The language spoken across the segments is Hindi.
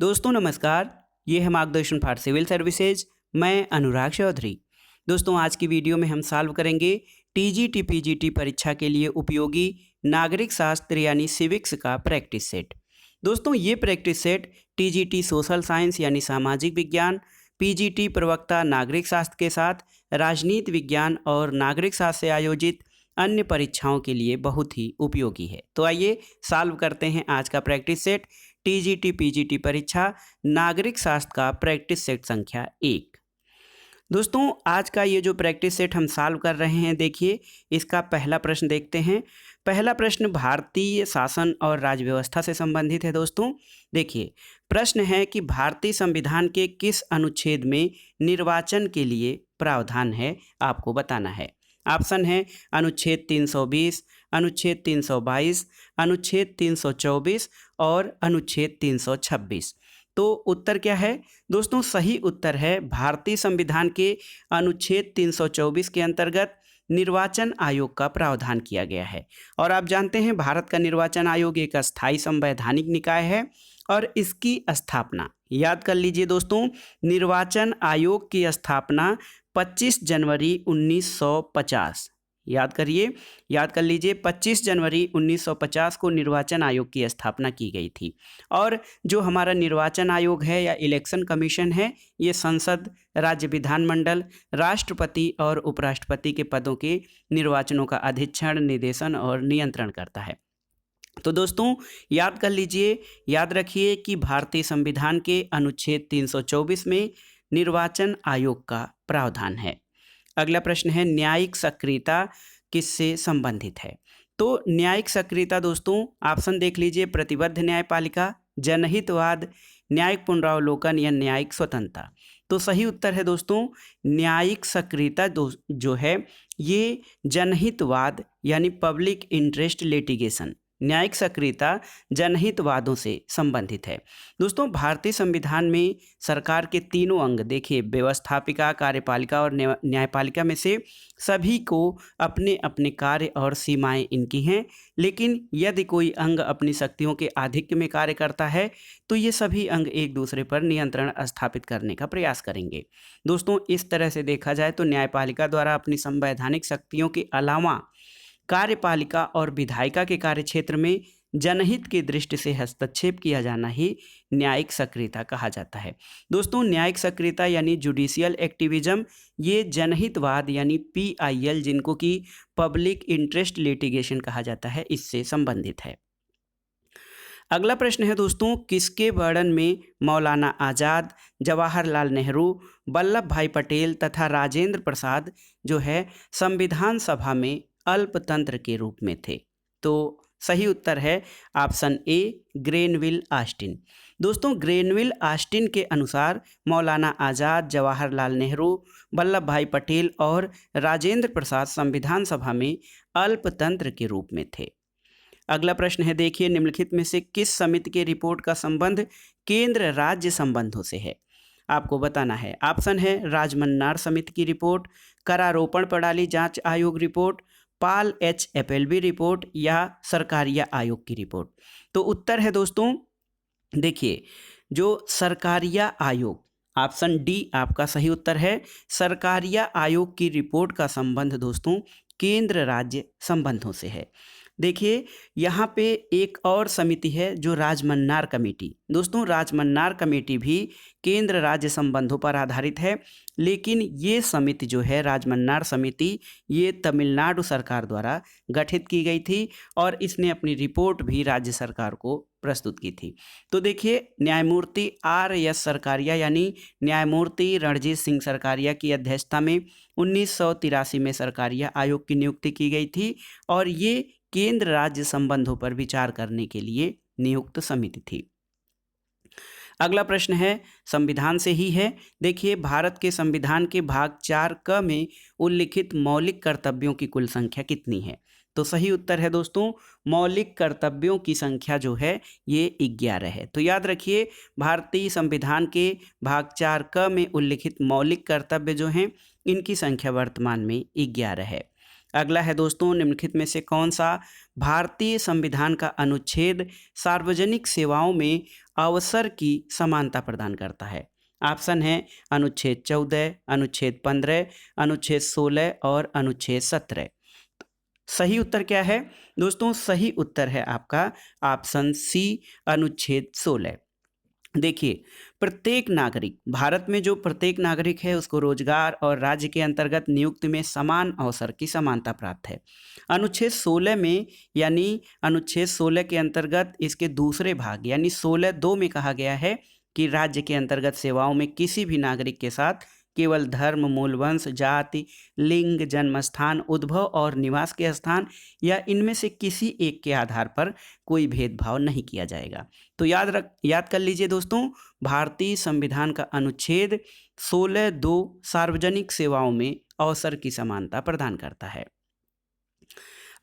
दोस्तों नमस्कार। ये है मार्गदर्शन फॉर सिविल सर्विसेज। मैं अनुराग चौधरी। दोस्तों आज की वीडियो में हम सॉल्व करेंगे टीजीटी पीजीटी परीक्षा के लिए उपयोगी नागरिक शास्त्र यानी सिविक्स का प्रैक्टिस सेट। दोस्तों ये practice set TGT social science यानी सामाजिक विज्ञान, पीजीटी प्रवक्ता नागरिक शास्त्र के साथ राजनीति विज्ञान और नागरिक शास्त्र से आयोजित अन्य परीक्षाओं के लिए बहुत ही उपयोगी है। तो आइए सॉल्व करते हैं आज का प्रैक्टिस सेट टीजीटी पीजीटी परीक्षा नागरिक शास्त्र का प्रैक्टिस सेट संख्या 1। दोस्तों आज का ये जो प्रैक्टिस सेट हम सॉल्व कर रहे हैं, देखिए इसका पहला प्रश्न देखते हैं। पहला प्रश्न भारतीय शासन और राज्य व्यवस्था से संबंधित है। दोस्तों देखिए प्रश्न है कि भारतीय संविधान के किस अनुच्छेद में निर्वाचन के लिए प्रावधान है, आपको बताना है। ऑप्शन है अनुच्छेद 320, अनुच्छेद 322, अनुच्छेद 324 और अनुच्छेद 326। तो उत्तर क्या है दोस्तों? सही उत्तर है भारतीय संविधान के अनुच्छेद 324 के अंतर्गत निर्वाचन आयोग का प्रावधान किया गया है। और आप जानते हैं भारत का निर्वाचन आयोग एक अस्थायी संवैधानिक निकाय है और इसकी स्थापना, याद कर लीजिए दोस्तों, निर्वाचन आयोग की स्थापना 25 जनवरी 1950, याद कर लीजिए 25 जनवरी 1950 को निर्वाचन आयोग की स्थापना की गई थी। और जो हमारा निर्वाचन आयोग है या इलेक्शन कमीशन है, ये संसद, राज्य विधानमंडल, राष्ट्रपति और उपराष्ट्रपति के पदों के निर्वाचनों का अधीक्षण, निर्देशन और नियंत्रण करता है। तो दोस्तों याद कर लीजिए, याद रखिए कि भारतीय संविधान के अनुच्छेद 324 में निर्वाचन आयोग का प्रावधान है। अगला प्रश्न है न्यायिक सक्रियता किससे संबंधित है? तो न्यायिक सक्रियता दोस्तों ऑप्शन देख लीजिए, प्रतिबद्ध न्यायपालिका, जनहितवाद, न्यायिक पुनरावलोकन या न्यायिक स्वतंत्रता। तो सही उत्तर है दोस्तों न्यायिक सक्रियता जो है ये जनहितवाद यानी पब्लिक इंटरेस्ट लिटिगेशन, न्यायिक सक्रियता जनहितवादों से संबंधित है। दोस्तों भारतीय संविधान में सरकार के तीनों अंग देखिए, व्यवस्थापिका, कार्यपालिका और न्यायपालिका में से सभी को अपने अपने कार्य और सीमाएं इनकी हैं। लेकिन यदि कोई अंग अपनी शक्तियों के आधिक्य में कार्य करता है तो ये सभी अंग एक दूसरे पर नियंत्रण स्थापित करने का प्रयास करेंगे। दोस्तों इस तरह से देखा जाए तो न्यायपालिका द्वारा अपनी संवैधानिक शक्तियों के अलावा कार्यपालिका और विधायिका के कार्यक्षेत्र में जनहित की दृष्टि से हस्तक्षेप किया जाना ही न्यायिक सक्रियता कहा जाता है। दोस्तों न्यायिक सक्रियता यानी जुडिशियल एक्टिविज्म, ये जनहितवाद यानी PIL, जिनको कि पब्लिक इंटरेस्ट लिटिगेशन कहा जाता है, इससे संबंधित है। अगला प्रश्न है दोस्तों किसके वर्णन में मौलाना आज़ाद, जवाहरलाल नेहरू, वल्लभ भाई पटेल तथा राजेंद्र प्रसाद जो है संविधान सभा में अल्पतंत्र के रूप में थे? तो सही उत्तर है ऑप्शन ए ग्रेनविल ऑस्टिन। दोस्तों ग्रेनविल ऑस्टिन के अनुसार मौलाना आज़ाद, जवाहरलाल नेहरू, वल्लभ भाई पटेल और राजेंद्र प्रसाद संविधान सभा में अल्पतंत्र के रूप में थे। अगला प्रश्न है देखिए, निम्नलिखित में से किस समिति के रिपोर्ट का संबंध केंद्र राज्य संबंधों से है? आपको बताना है। ऑप्शन है राजमन्नार समिति की रिपोर्ट, करारोपण प्रणाली जांच आयोग रिपोर्ट, पाल H एपेल्बी रिपोर्ट या सरकारिया आयोग की रिपोर्ट। तो उत्तर है दोस्तों देखिए जो सरकारिया आयोग, ऑप्शन डी आपका सही उत्तर है। सरकारिया आयोग की रिपोर्ट का संबंध दोस्तों केंद्र राज्य संबंधों से है। देखिए यहाँ पे एक और समिति है जो राजमन्नार कमेटी। दोस्तों राजमन्नार कमेटी भी केंद्र राज्य संबंधों पर आधारित है, लेकिन ये समिति जो है राजमन्नार समिति, ये तमिलनाडु सरकार द्वारा गठित की गई थी और इसने अपनी रिपोर्ट भी राज्य सरकार को प्रस्तुत की थी। तो देखिए न्यायमूर्ति RS सरकारिया यानी न्यायमूर्ति रणजीत सिंह सरकारिया की अध्यक्षता में 1983 में सरकारिया आयोग की नियुक्ति की गई थी और ये केंद्र राज्य संबंधों पर विचार करने के लिए नियुक्त समिति थी। अगला प्रश्न है संविधान से ही है। देखिए भारत के संविधान के भाग 4 क में उल्लिखित मौलिक कर्तव्यों की कुल संख्या कितनी है? तो सही उत्तर है दोस्तों मौलिक कर्तव्यों की संख्या जो है ये 11 है। तो याद रखिए भारतीय संविधान के भाग 4 क में उल्लिखित मौलिक कर्तव्य जो हैं इनकी संख्या वर्तमान में 11 है। अगला है दोस्तों, निम्नलिखित में से कौन सा भारतीय संविधान का अनुच्छेद सार्वजनिक सेवाओं में अवसर की समानता प्रदान करता है? ऑप्शन है अनुच्छेद 14, अनुच्छेद 15, अनुच्छेद 16 और अनुच्छेद 17। सही उत्तर क्या है दोस्तों? सही उत्तर है आपका ऑप्शन सी, अनुच्छेद 16। देखिए, प्रत्येक नागरिक, भारत में जो प्रत्येक नागरिक है उसको रोजगार और राज्य के अंतर्गत नियुक्ति में समान अवसर की समानता प्राप्त है। अनुच्छेद 16 में, यानी अनुच्छेद 16 के अंतर्गत इसके दूसरे भाग यानी 16(2) में कहा गया है कि राज्य के अंतर्गत सेवाओं में किसी भी नागरिक के साथ केवल धर्म, मूल वंश, जाति, लिंग, जन्म स्थान, उद्भव और निवास के स्थान या इनमें से किसी एक के आधार पर कोई भेदभाव नहीं किया जाएगा। तो याद कर लीजिए दोस्तों, भारतीय संविधान का अनुच्छेद 16(2) सार्वजनिक सेवाओं में अवसर की समानता प्रदान करता है।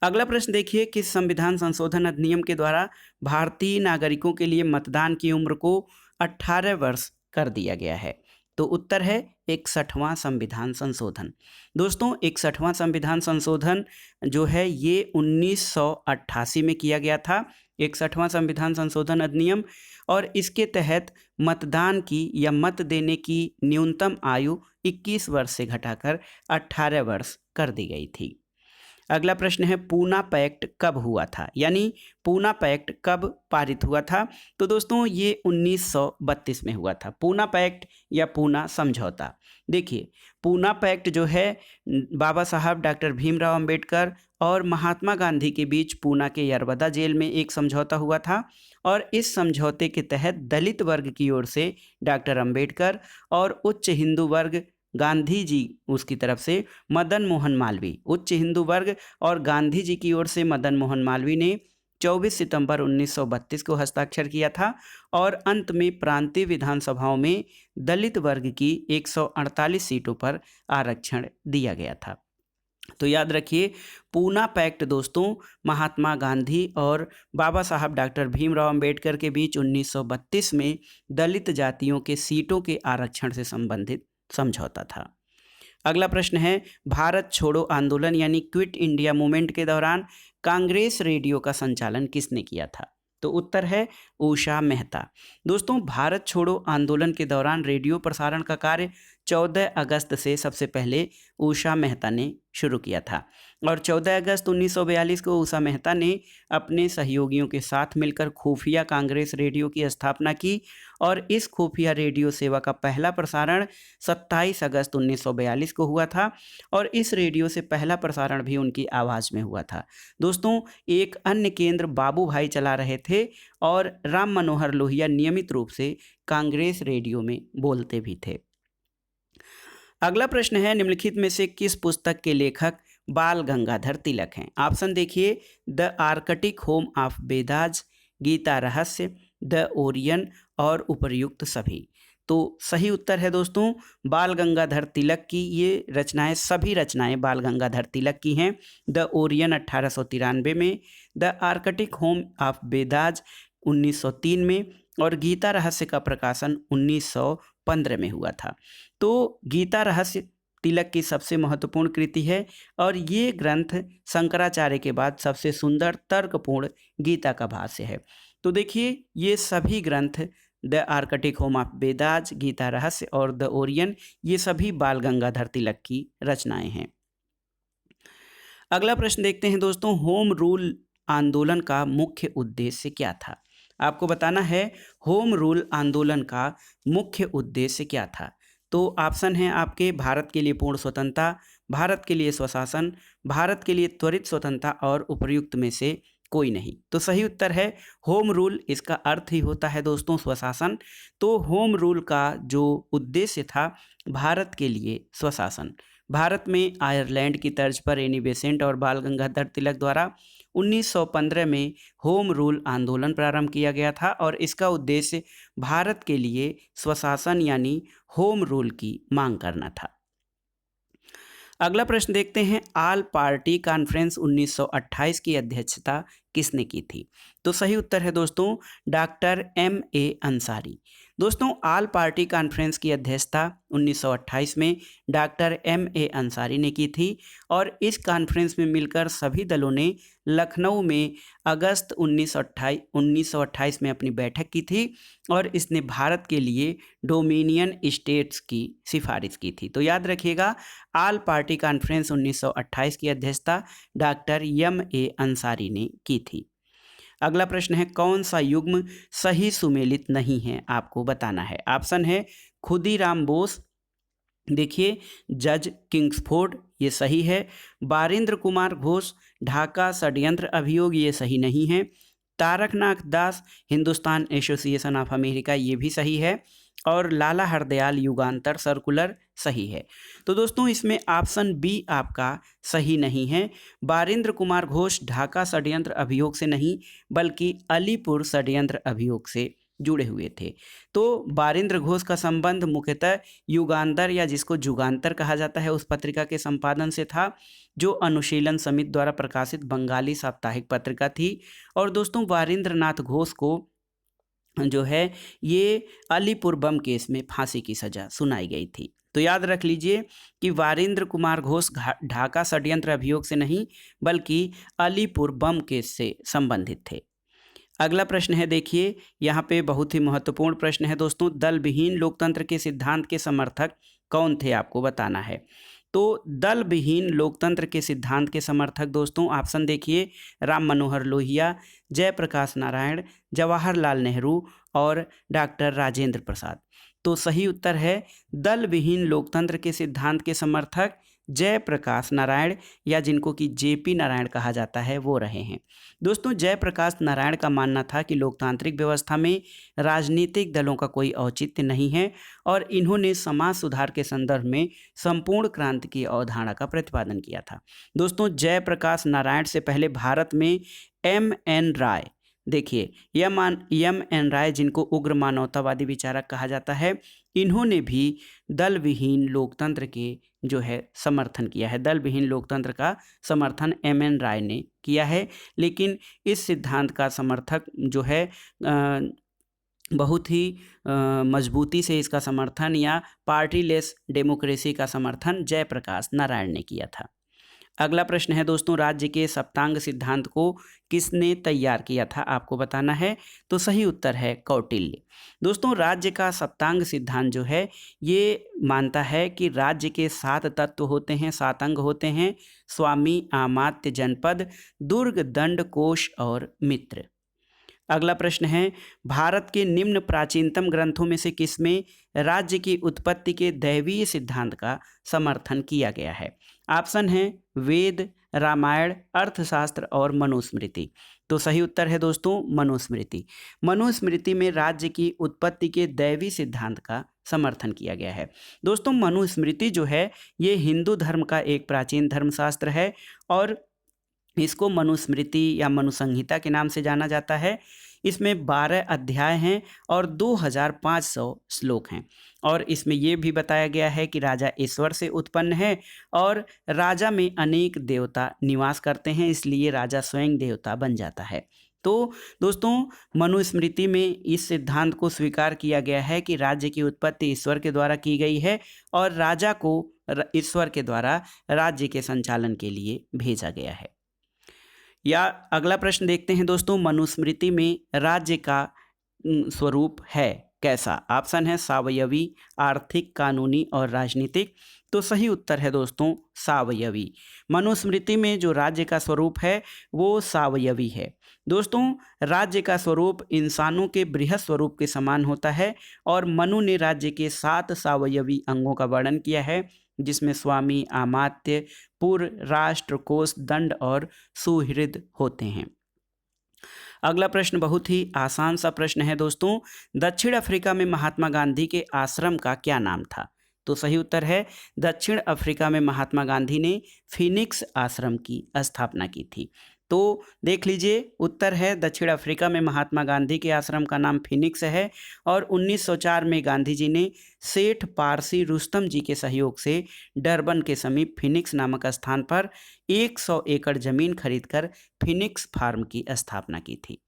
अगला प्रश्न देखिए, किस संविधान संशोधन अधिनियम के द्वारा भारतीय नागरिकों के लिए मतदान की उम्र को 18 वर्ष कर दिया गया है? तो उत्तर है 61वां संविधान संशोधन। दोस्तों, 61वां संविधान संशोधन जो है ये 1988 में किया गया था, 61वां संविधान संशोधन अधिनियम, और इसके तहत मतदान की या मत देने की न्यूनतम आयु 21 वर्ष से घटाकर 18 वर्ष कर दी गई थी। अगला प्रश्न है, पूना पैक्ट कब हुआ था, यानी पूना पैक्ट कब पारित हुआ था? तो दोस्तों ये 1932 में हुआ था, पूना पैक्ट या पूना समझौता। देखिए, पूना पैक्ट जो है बाबा साहब डॉक्टर भीमराव अंबेडकर और महात्मा गांधी के बीच पूना के यरवदा जेल में एक समझौता हुआ था, और इस समझौते के तहत दलित वर्ग की ओर से डॉक्टर अंबेडकर और उच्च हिंदू वर्ग गांधी जी उसकी तरफ से मदन मोहन मालवीय, उच्च हिंदू वर्ग और गांधी जी की ओर से मदन मोहन मालवीय ने 24 सितंबर 1932 को हस्ताक्षर किया था, और अंत में प्रांतीय विधानसभाओं में दलित वर्ग की 148 सीटों पर आरक्षण दिया गया था। तो याद रखिए, पूना पैक्ट दोस्तों महात्मा गांधी और बाबा साहब डॉक्टर भीमराव अंबेडकर के बीच 1932 में दलित जातियों के सीटों के आरक्षण से संबंधित समझौता था। अगला प्रश्न है, भारत छोड़ो आंदोलन यानी क्विट इंडिया मूवमेंट के दौरान कांग्रेस रेडियो का संचालन किसने किया था? तो उत्तर है उषा मेहता। दोस्तों, भारत छोड़ो आंदोलन के दौरान रेडियो प्रसारण का कार्य 14 अगस्त से सबसे पहले उषा मेहता ने शुरू किया था, और 14 अगस्त 1942 को उषा मेहता ने अपने सहयोगियों के साथ मिलकर खुफिया कांग्रेस रेडियो की स्थापना की, और इस खुफिया रेडियो सेवा का पहला प्रसारण 27 अगस्त 1942 को हुआ था, और इस रेडियो से पहला प्रसारण भी उनकी आवाज़ में हुआ था। दोस्तों, एक अन्य केंद्र बाबू भाई चला रहे थे, और राम मनोहर लोहिया नियमित रूप से कांग्रेस रेडियो में बोलते भी थे। अगला प्रश्न है, निम्नलिखित में से किस पुस्तक के लेखक बाल गंगाधर तिलक हैं? ऑप्शन देखिए, the Arctic home of Vedas, Gita Rahasya, the Orion और उपर्युक्त सभी। तो सही उत्तर है दोस्तों बाल गंगाधर तिलक की ये रचनाएं, सभी रचनाएं बाल गंगाधर तिलक की हैं। द ओरियन 1893 में, द आर्कटिक होम ऑफ बेदाज 1903 में, और गीता रहस्य का प्रकाशन 1915 में हुआ था। तो गीता रहस्य तिलक की सबसे महत्वपूर्ण कृति है, और ये ग्रंथ शंकराचार्य के बाद सबसे सुंदर तर्कपूर्ण गीता का भाष्य है। तो देखिए, ये सभी ग्रंथ the Arctic home of Vedas, Gita Rahasya और द ओरियन, ये सभी बाल गंगाधर तिलक की रचनाएं हैं। अगला प्रश्न देखते हैं दोस्तों, होम रूल आंदोलन का मुख्य उद्देश्य क्या था? आपको बताना है होम रूल आंदोलन का मुख्य उद्देश्य क्या था। तो ऑप्शन है आपके, भारत के लिए पूर्ण स्वतंत्रता, भारत के लिए स्वशासन, भारत के लिए त्वरित स्वतंत्रता और उपर्युक्त में से कोई नहीं। तो सही उत्तर है होम रूल। इसका अर्थ ही होता है दोस्तों स्वशासन। तो होम रूल का जो उद्देश्य था, भारत के लिए स्वशासन। भारत में आयरलैंड की तर्ज पर एनी बेसेंट और बाल गंगाधर तिलक द्वारा 1915 में होम रूल आंदोलन प्रारंभ किया गया था, और इसका उद्देश्य भारत के लिए स्वशासन यानी होम रूल की मांग करना था। अगला प्रश्न देखते हैं, ऑल पार्टी कॉन्फ्रेंस 1928 की अध्यक्षता किसने की थी? तो सही उत्तर है दोस्तों डॉक्टर M.A. अंसारी। दोस्तों ऑल पार्टी कॉन्फ्रेंस की अध्यक्षता 1928 में डॉक्टर M.A. अंसारी ने की थी और इस कॉन्फ्रेंस में मिलकर सभी दलों ने लखनऊ में अगस्त 1928 में अपनी बैठक की थी और इसने भारत के लिए डोमिनियन स्टेट्स की सिफारिश की थी। तो याद रखिएगा ऑल पार्टी कॉन्फ्रेंस 1928 की अध्यक्षता डॉक्टर M.A. अंसारी ने की थी। अगला प्रश्न है कौन सा युग्म सही सुमेलित नहीं है, आपको बताना है। ऑप्शन है खुदीराम बोस, देखिए जज किंग्सफोर्ड, ये सही है। बारिंद्र कुमार घोष ढाका षड्यंत्र अभियोग, ये सही नहीं है। तारकनाथ दास हिंदुस्तान एसोसिएशन ऑफ अमेरिका, ये भी सही है। और लाला हरदयाल युगांतर सर्कुलर सही है। तो दोस्तों इसमें ऑप्शन बी आपका सही नहीं है। बारिंद्र कुमार घोष ढाका षड्यंत्र अभियोग से नहीं बल्कि अलीपुर षड्यंत्र अभियोग से जुड़े हुए थे। तो बारिंद्र घोष का संबंध मुख्यतः युगांतर या जिसको जुगांतर कहा जाता है उस पत्रिका के संपादन से था, जो अनुशीलन समिति द्वारा प्रकाशित बंगाली साप्ताहिक पत्रिका थी। और दोस्तों बारिंद्र नाथ घोष को जो है ये अलीपुर बम केस में फांसी की सजा सुनाई गई थी। तो याद रख लीजिए कि बारिंद्र कुमार घोष ढाका षड्यंत्र अभियोग से नहीं बल्कि अलीपुर बम केस से संबंधित थे। अगला प्रश्न है, देखिए यहाँ पे बहुत ही महत्वपूर्ण प्रश्न है दोस्तों, दल विहीन लोकतंत्र के सिद्धांत के समर्थक कौन थे, आपको बताना है। तो दल विहीन लोकतंत्र के सिद्धांत के समर्थक दोस्तों ऑप्शन देखिए राम मनोहर लोहिया, जयप्रकाश नारायण, जवाहरलाल नेहरू और डॉक्टर राजेंद्र प्रसाद। तो सही उत्तर है दल विहीन लोकतंत्र के सिद्धांत के समर्थक जयप्रकाश नारायण या जिनको कि JP नारायण कहा जाता है वो रहे हैं। दोस्तों जयप्रकाश नारायण का मानना था कि लोकतांत्रिक व्यवस्था में राजनीतिक दलों का कोई औचित्य नहीं है और इन्होंने समाज सुधार के संदर्भ में संपूर्ण क्रांति की अवधारणा का प्रतिपादन किया था। दोस्तों जयप्रकाश नारायण से पहले भारत में M.N. राय, देखिए M.N. राय जिनको उग्र मानवतावादी विचारक कहा जाता है, इन्होंने भी दल विहीन लोकतंत्र के जो है समर्थन किया है। दल विहीन लोकतंत्र का समर्थन M.N. राय ने किया है, लेकिन इस सिद्धांत का समर्थक जो है बहुत ही मजबूती से इसका समर्थन या पार्टीलेस डेमोक्रेसी का समर्थन जयप्रकाश नारायण ने किया था। अगला प्रश्न है दोस्तों, राज्य के सप्तांग सिद्धांत को किसने तैयार किया था, आपको बताना है। तो सही उत्तर है कौटिल्य। दोस्तों राज्य का सप्तांग सिद्धांत जो है ये मानता है कि राज्य के 7 तत्व होते हैं, 7 अंग होते हैं, स्वामी, अमात्य, जनपद, दुर्ग, दंड, कोश और मित्र। अगला प्रश्न है, भारत के निम्न प्राचीनतम ग्रंथों में से किसमें राज्य की उत्पत्ति के दैवीय सिद्धांत का समर्थन किया गया है। ऑप्शन है वेद, रामायण, अर्थशास्त्र और मनुस्मृति। तो सही उत्तर है दोस्तों मनुस्मृति। मनुस्मृति में राज्य की उत्पत्ति के दैवी सिद्धांत का समर्थन किया गया है। दोस्तों मनुस्मृति जो है ये हिंदू धर्म का एक प्राचीन धर्मशास्त्र है और इसको मनुस्मृति या मनुसंहिता के नाम से जाना जाता है। इसमें 12 अध्याय हैं और 2500 श्लोक हैं और इसमें यह भी बताया गया है कि राजा ईश्वर से उत्पन्न है और राजा में अनेक देवता निवास करते हैं, इसलिए राजा स्वयं देवता बन जाता है। तो दोस्तों मनुस्मृति में इस सिद्धांत को स्वीकार किया गया है कि राज्य की उत्पत्ति ईश्वर के द्वारा की गई है और राजा को ईश्वर के द्वारा राज्य के संचालन के लिए भेजा गया है। या अगला प्रश्न देखते हैं दोस्तों, मनुस्मृति में राज्य का स्वरूप है कैसा। ऑप्शन है सावयवी, आर्थिक, कानूनी और राजनीतिक। तो सही उत्तर है दोस्तों सावयवी। मनुस्मृति में जो राज्य का स्वरूप है वो सावयवी है। दोस्तों राज्य का स्वरूप इंसानों के बृहत स्वरूप के समान होता है और मनु ने राज्य के 7 सावयवी अंगों का वर्णन किया है, जिसमें स्वामी, अमात्य, पुर, राष्ट्र, कोष, दंड और सुहृद होते हैं। अगला प्रश्न बहुत ही आसान सा प्रश्न है दोस्तों, दक्षिण अफ्रीका में महात्मा गांधी के आश्रम का क्या नाम था। तो सही उत्तर है दक्षिण अफ्रीका में महात्मा गांधी ने फिनिक्स आश्रम की स्थापना की थी। तो देख लीजिए, उत्तर है दक्षिण अफ्रीका में महात्मा गांधी के आश्रम का नाम फिनिक्स है और 1904 में गांधी जी ने सेठ पारसी रुस्तम जी के सहयोग से डरबन के समीप फिनिक्स नामक स्थान पर 100 एकड़ जमीन खरीदकर फिनिक्स फार्म की स्थापना की थी।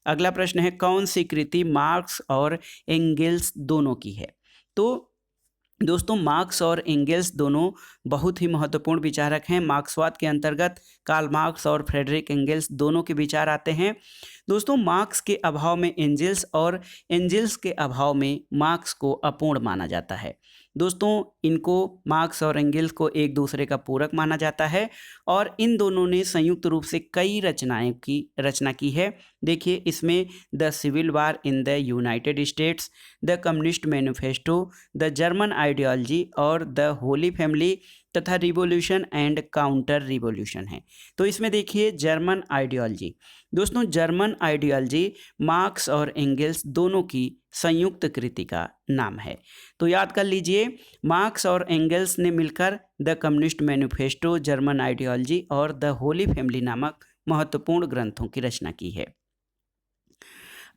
अगला प्रश्न है, कौन सी कृति मार्क्स और एंगेल्स दोनों की है? तो दोस्तों, मार्क्स और एंगेल्स दोनों बहुत ही महत्वपूर्ण विचारक हैं। मार्क्सवाद के अंतर्गत कार्ल मार्क्स और फ्रेडरिक एंगेल्स दोनों के विचार आते हैं। दोस्तों, मार्क्स के अभाव में एंगेल्स और एंगेल्स के अभाव में मार्क्स को अपूर्ण माना जाता है। दोस्तों, इनको मार्क्स और एंगेल्स को एक दूसरे का पूरक माना जाता है और इन दोनों ने संयुक्त रूप से कई रचनाएं की रचना की है। देखिए, इसमें the Civil War in the United States, the Communist Manifesto, the German Ideology और द होली फैमिली तथा रिवॉल्यूशन एंड काउंटर रिवॉल्यूशन है। तो इसमें देखिए, जर्मन आइडियोलॉजी। दोस्तों, जर्मन आइडियोलॉजी मार्क्स और एंगेल्स दोनों की संयुक्त कृति का नाम है। तो याद कर लीजिए, मार्क्स और एंगेल्स ने मिलकर the Communist manifesto, German Ideology और द होली फैमिली नामक महत्वपूर्ण ग्रंथों की रचना की है।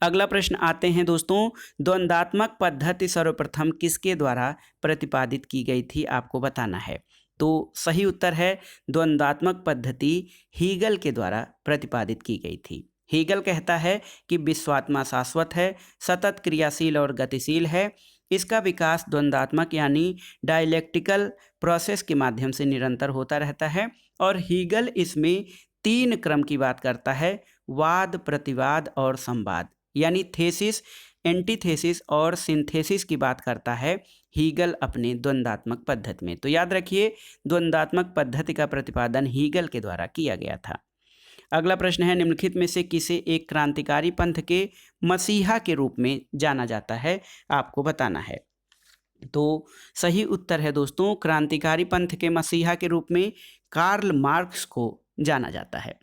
अगला प्रश्न आते हैं दोस्तों, द्वंद्वात्मक पद्धति सर्वप्रथम किसके द्वारा प्रतिपादित की गई थी, आपको बताना है। तो सही उत्तर है, द्वंद्वात्मक पद्धति हीगल के द्वारा प्रतिपादित की गई थी। हीगल कहता है कि विश्वात्मा शाश्वत है, सतत क्रियाशील और गतिशील है। इसका विकास द्वंद्वात्मक यानी डायलेक्टिकल प्रोसेस के माध्यम से निरंतर होता रहता है और हीगल इसमें 3 क्रम की बात करता है, वाद, प्रतिवाद और संवाद, यानी थेसिस, एंटीथेसिस और सिंथेसिस की बात करता है हीगल अपने द्वंद्वात्मक पद्धति में। तो याद रखिए, द्वंद्वात्मक पद्धति का प्रतिपादन हीगल के द्वारा किया गया था। अगला प्रश्न है, निम्नलिखित में से किसे एक क्रांतिकारी पंथ के मसीहा के रूप में जाना जाता है, आपको बताना है। तो सही उत्तर है दोस्तों, क्रांतिकारी पंथ के मसीहा के रूप में कार्ल मार्क्स को जाना जाता है।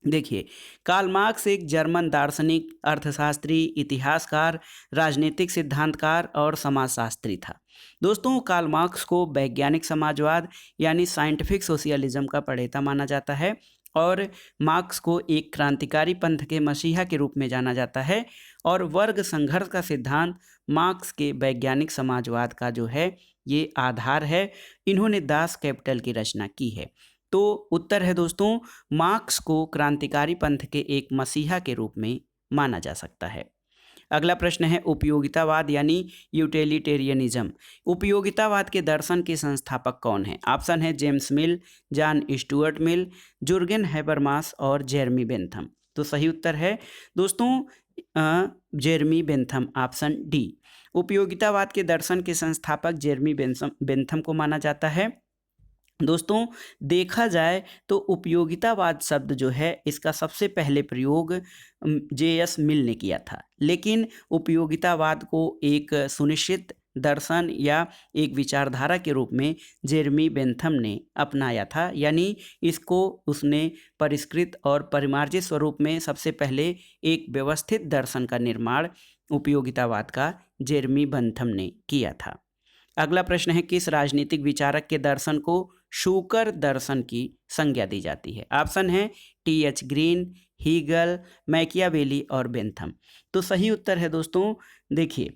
देखिए, कार्ल मार्क्स एक जर्मन दार्शनिक, अर्थशास्त्री, इतिहासकार, राजनीतिक सिद्धांतकार और समाजशास्त्री था। दोस्तों, कार्ल मार्क्स को वैज्ञानिक समाजवाद यानी साइंटिफिक सोशलिज्म का प्रणेता माना जाता है और मार्क्स को एक क्रांतिकारी पंथ के मसीहा के रूप में जाना जाता है और वर्ग संघर्ष का सिद्धांत मार्क्स के वैज्ञानिक समाजवाद का जो है ये आधार है। इन्होंने दास कैपिटल की रचना की है। तो उत्तर है दोस्तों, मार्क्स को क्रांतिकारी पंथ के एक मसीहा के रूप में माना जा सकता है। अगला प्रश्न है, उपयोगितावाद यानी यूटिलिटेरियनिज्म। उपयोगितावाद के दर्शन के संस्थापक कौन हैं? ऑप्शन है जेम्स मिल, John Stuart Mill, Jurgen Habermas और जेरमी बेंथम। तो सही उत्तर है दोस्तों जेरमी बेंथम, ऑप्शन डी। उपयोगितावाद के दर्शन के संस्थापक जेरमी बेंथम को माना जाता है। दोस्तों, देखा जाए तो उपयोगितावाद शब्द जो है इसका सबसे पहले प्रयोग जे.एस. मिल ने किया था, लेकिन उपयोगितावाद को एक सुनिश्चित दर्शन या एक विचारधारा के रूप में जेरमी बेंथम ने अपनाया था, यानी इसको उसने परिष्कृत और परिमार्जित स्वरूप में सबसे पहले एक व्यवस्थित दर्शन का निर्माण उपयोगितावाद का जेरमी बेंथम ने किया था। अगला प्रश्न है, किस राजनीतिक विचारक के दर्शन को शूकर दर्शन की संज्ञा दी जाती है? ऑप्शन है टी.एच. ग्रीन, हीगल, मैकियावेली और बेंथम। तो सही उत्तर है दोस्तों, देखिए,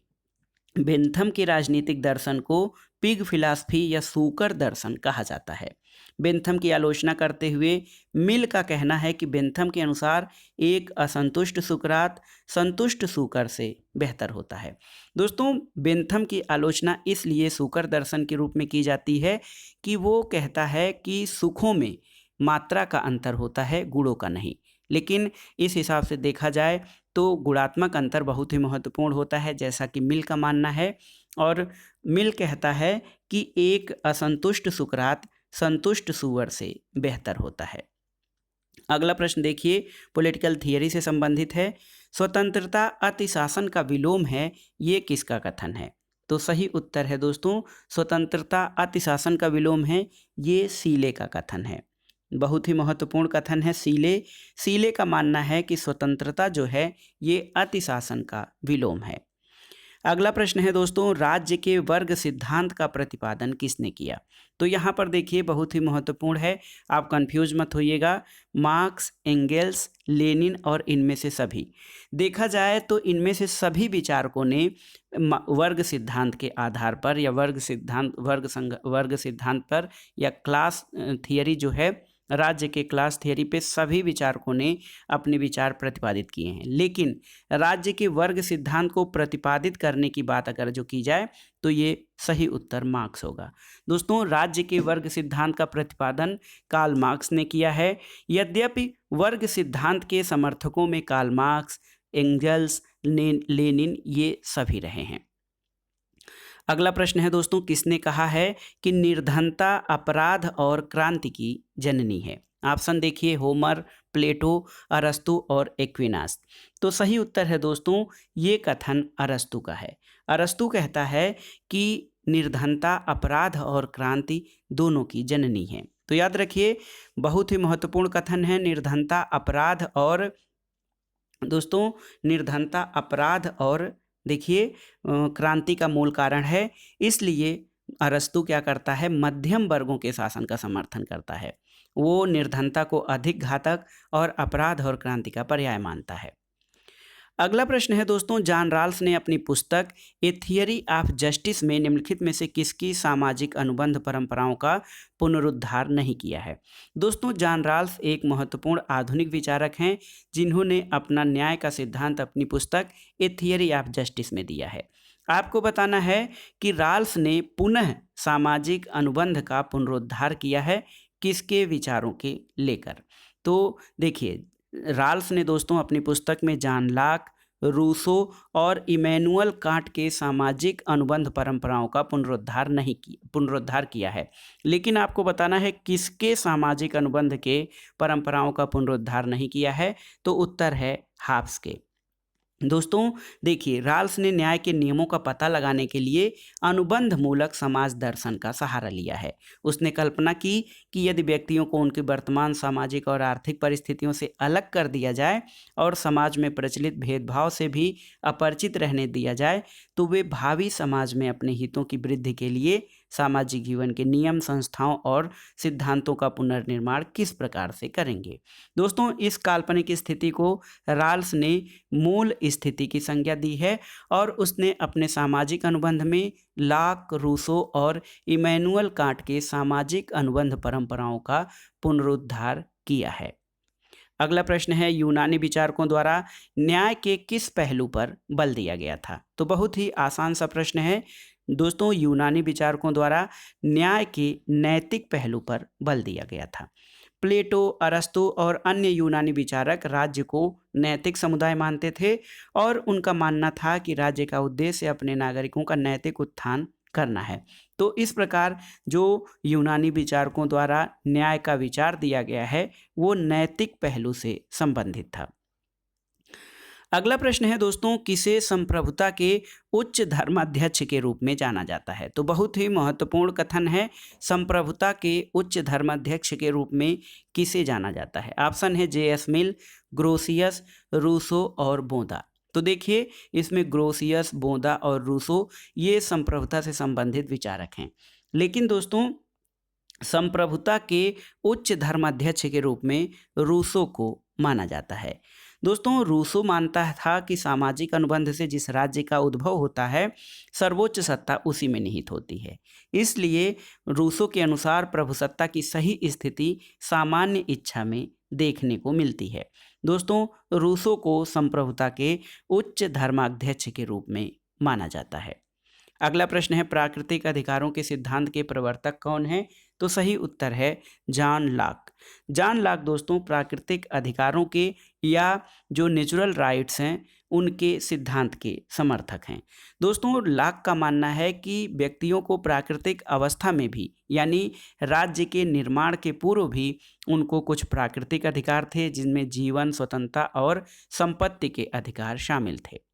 बेंथम के राजनीतिक दर्शन को पिग फिलॉसफी या शूकर दर्शन कहा जाता है। बेंथम की आलोचना करते हुए मिल का कहना है कि बेंथम के अनुसार एक असंतुष्ट सुकरात संतुष्ट शूकर से बेहतर होता है। दोस्तों, बेंथम की आलोचना इसलिए शूकर दर्शन के रूप में की जाती है कि वो कहता है कि सुखों में मात्रा का अंतर होता है, गुणों का नहीं। लेकिन इस हिसाब से देखा जाए तो गुणात्मक अंतर बहुत ही महत्वपूर्ण होता है, जैसा कि मिल का मानना है। और मिल कहता है कि एक असंतुष्ट सुकरात संतुष्ट सुअर से बेहतर होता है। अगला प्रश्न देखिए, पॉलिटिकल थियरी से संबंधित है। स्वतंत्रता अतिशासन का विलोम है, ये किसका कथन है? तो सही उत्तर है दोस्तों, स्वतंत्रता अतिशासन का विलोम है, ये सीले का कथन है। बहुत ही महत्वपूर्ण कथन है सीले का मानना है कि स्वतंत्रता जो है ये अतिशासन का विलोम है। अगला प्रश्न है दोस्तों, राज्य के वर्ग सिद्धांत का प्रतिपादन किसने किया? तो यहाँ पर देखिए बहुत ही महत्वपूर्ण है, आप कंफ्यूज मत होइएगा। मार्क्स, एंगेल्स, लेनिन और इनमें से सभी। देखा जाए तो इनमें से सभी विचारकों ने वर्ग सिद्धांत के आधार पर या वर्ग सिद्धांत पर या क्लास थियरी जो है, राज्य के क्लास थियरी पे सभी विचारकों ने अपने विचार प्रतिपादित किए हैं। लेकिन राज्य के वर्ग सिद्धांत को प्रतिपादित करने की बात अगर जो की जाए तो ये सही उत्तर मार्क्स होगा। दोस्तों, राज्य के वर्ग सिद्धांत का प्रतिपादन कार्ल मार्क्स ने किया है। यद्यपि वर्ग सिद्धांत के समर्थकों में कार्ल मार्क्स, एंगल्स, लेनिन ये सभी रहे हैं। अगला प्रश्न है दोस्तों, किसने कहा है कि निर्धनता अपराध और क्रांति की जननी है? ऑप्शन देखिए, होमर, प्लेटो, अरस्तु और एक्विनास। तो सही उत्तर है दोस्तों, ये कथन अरस्तु का है। अरस्तु कहता है कि निर्धनता अपराध और क्रांति दोनों की जननी है। तो याद रखिए, बहुत ही महत्वपूर्ण कथन है। निर्धनता अपराध और दोस्तों, निर्धनता अपराध और देखिए क्रांति का मूल कारण है। इसलिए अरस्तु क्या करता है, मध्यम वर्गों के शासन का समर्थन करता है। वो निर्धनता को अधिक घातक और अपराध और क्रांति का पर्याय मानता है। अगला प्रश्न है दोस्तों, जॉन राल्स ने अपनी पुस्तक ए थियरी ऑफ जस्टिस में निम्नलिखित में से किसकी सामाजिक अनुबंध परंपराओं का पुनरुद्धार नहीं किया है? दोस्तों, जॉन राल्स एक महत्वपूर्ण आधुनिक विचारक हैं जिन्होंने अपना न्याय का सिद्धांत अपनी पुस्तक ए थियरी ऑफ जस्टिस में दिया है। आपको बताना है कि राल्स ने पुनः सामाजिक अनुबंध का पुनरुद्धार किया है, किसके विचारों के लेकर? तो देखिए, राल्स ने दोस्तों अपनी पुस्तक में जॉन लॉक, रूसो और इमैनुअल कांट के सामाजिक अनुबंध परंपराओं का पुनरुद्धार किया है। लेकिन आपको बताना है किसके सामाजिक अनुबंध के परंपराओं का पुनरुद्धार नहीं किया है? तो उत्तर है हाब्स के। दोस्तों देखिए, राल्स ने न्याय के नियमों का पता लगाने के लिए अनुबंध मूलक समाज दर्शन का सहारा लिया है। उसने कल्पना की कि यदि व्यक्तियों को उनकी वर्तमान सामाजिक और आर्थिक परिस्थितियों से अलग कर दिया जाए और समाज में प्रचलित भेदभाव से भी अपरिचित रहने दिया जाए, तो वे भावी समाज में अपने हितों की वृद्धि के लिए सामाजिक जीवन के नियम, संस्थाओं और सिद्धांतों का पुनर्निर्माण किस प्रकार से करेंगे। दोस्तों, इस काल्पनिक स्थिति को राल्स ने मूल स्थिति की संज्ञा दी है और उसने अपने सामाजिक अनुबंध में लॉक, रूसो और इमैनुअल कांट के सामाजिक अनुबंध परंपराओं का पुनरुद्धार किया है। अगला प्रश्न है, यूनानी विचारकों द्वारा न्याय के किस पहलू पर बल दिया गया था? तो बहुत ही आसान सा प्रश्न है दोस्तों, यूनानी विचारकों द्वारा न्याय के नैतिक पहलू पर बल दिया गया था। प्लेटो, अरस्तु और अन्य यूनानी विचारक राज्य को नैतिक समुदाय मानते थे और उनका मानना था कि राज्य का उद्देश्य अपने नागरिकों का नैतिक उत्थान करना है। तो इस प्रकार जो यूनानी विचारकों द्वारा न्याय का विचार दिया गया है वो नैतिक पहलू से संबंधित था। अगला प्रश्न है दोस्तों, किसे संप्रभुता के उच्च धर्माध्यक्ष के रूप में जाना जाता है? तो बहुत ही महत्वपूर्ण कथन है, संप्रभुता के उच्च धर्माध्यक्ष के रूप में किसे जाना जाता है? ऑप्शन है J.S. मिल, ग्रोसियस, रूसो और बोंदा। तो देखिए, इसमें ग्रोसियस, बोंदा और रूसो ये संप्रभुता से संबंधित विचारक हैं। लेकिन दोस्तों, संप्रभुता के उच्च धर्माध्यक्ष के रूप में रूसो को माना जाता है। दोस्तों, रूसो मानता था कि सामाजिक अनुबंध से जिस राज्य का उद्भव होता है, सर्वोच्च सत्ता उसी में निहित होती है। इसलिए रूसो के अनुसार प्रभुसत्ता की सही स्थिति सामान्य इच्छा में देखने को मिलती है। दोस्तों, रूसो को संप्रभुता के उच्च धर्माध्यक्ष के रूप में माना जाता है। अगला प्रश्न है, प्राकृतिक अधिकारों के सिद्धांत के प्रवर्तक कौन है? तो सही उत्तर है जॉन लॉक। जॉन लॉक दोस्तों प्राकृतिक अधिकारों के या जो नेचुरल राइट्स हैं उनके सिद्धांत के समर्थक हैं। दोस्तों, लॉक का मानना है कि व्यक्तियों को प्राकृतिक अवस्था में भी यानी राज्य के निर्माण के पूर्व भी उनको कुछ प्राकृतिक अधिकार थे, जिनमें जीवन, स्वतंत्रता और संपत्ति के अधिकार शामिल थे।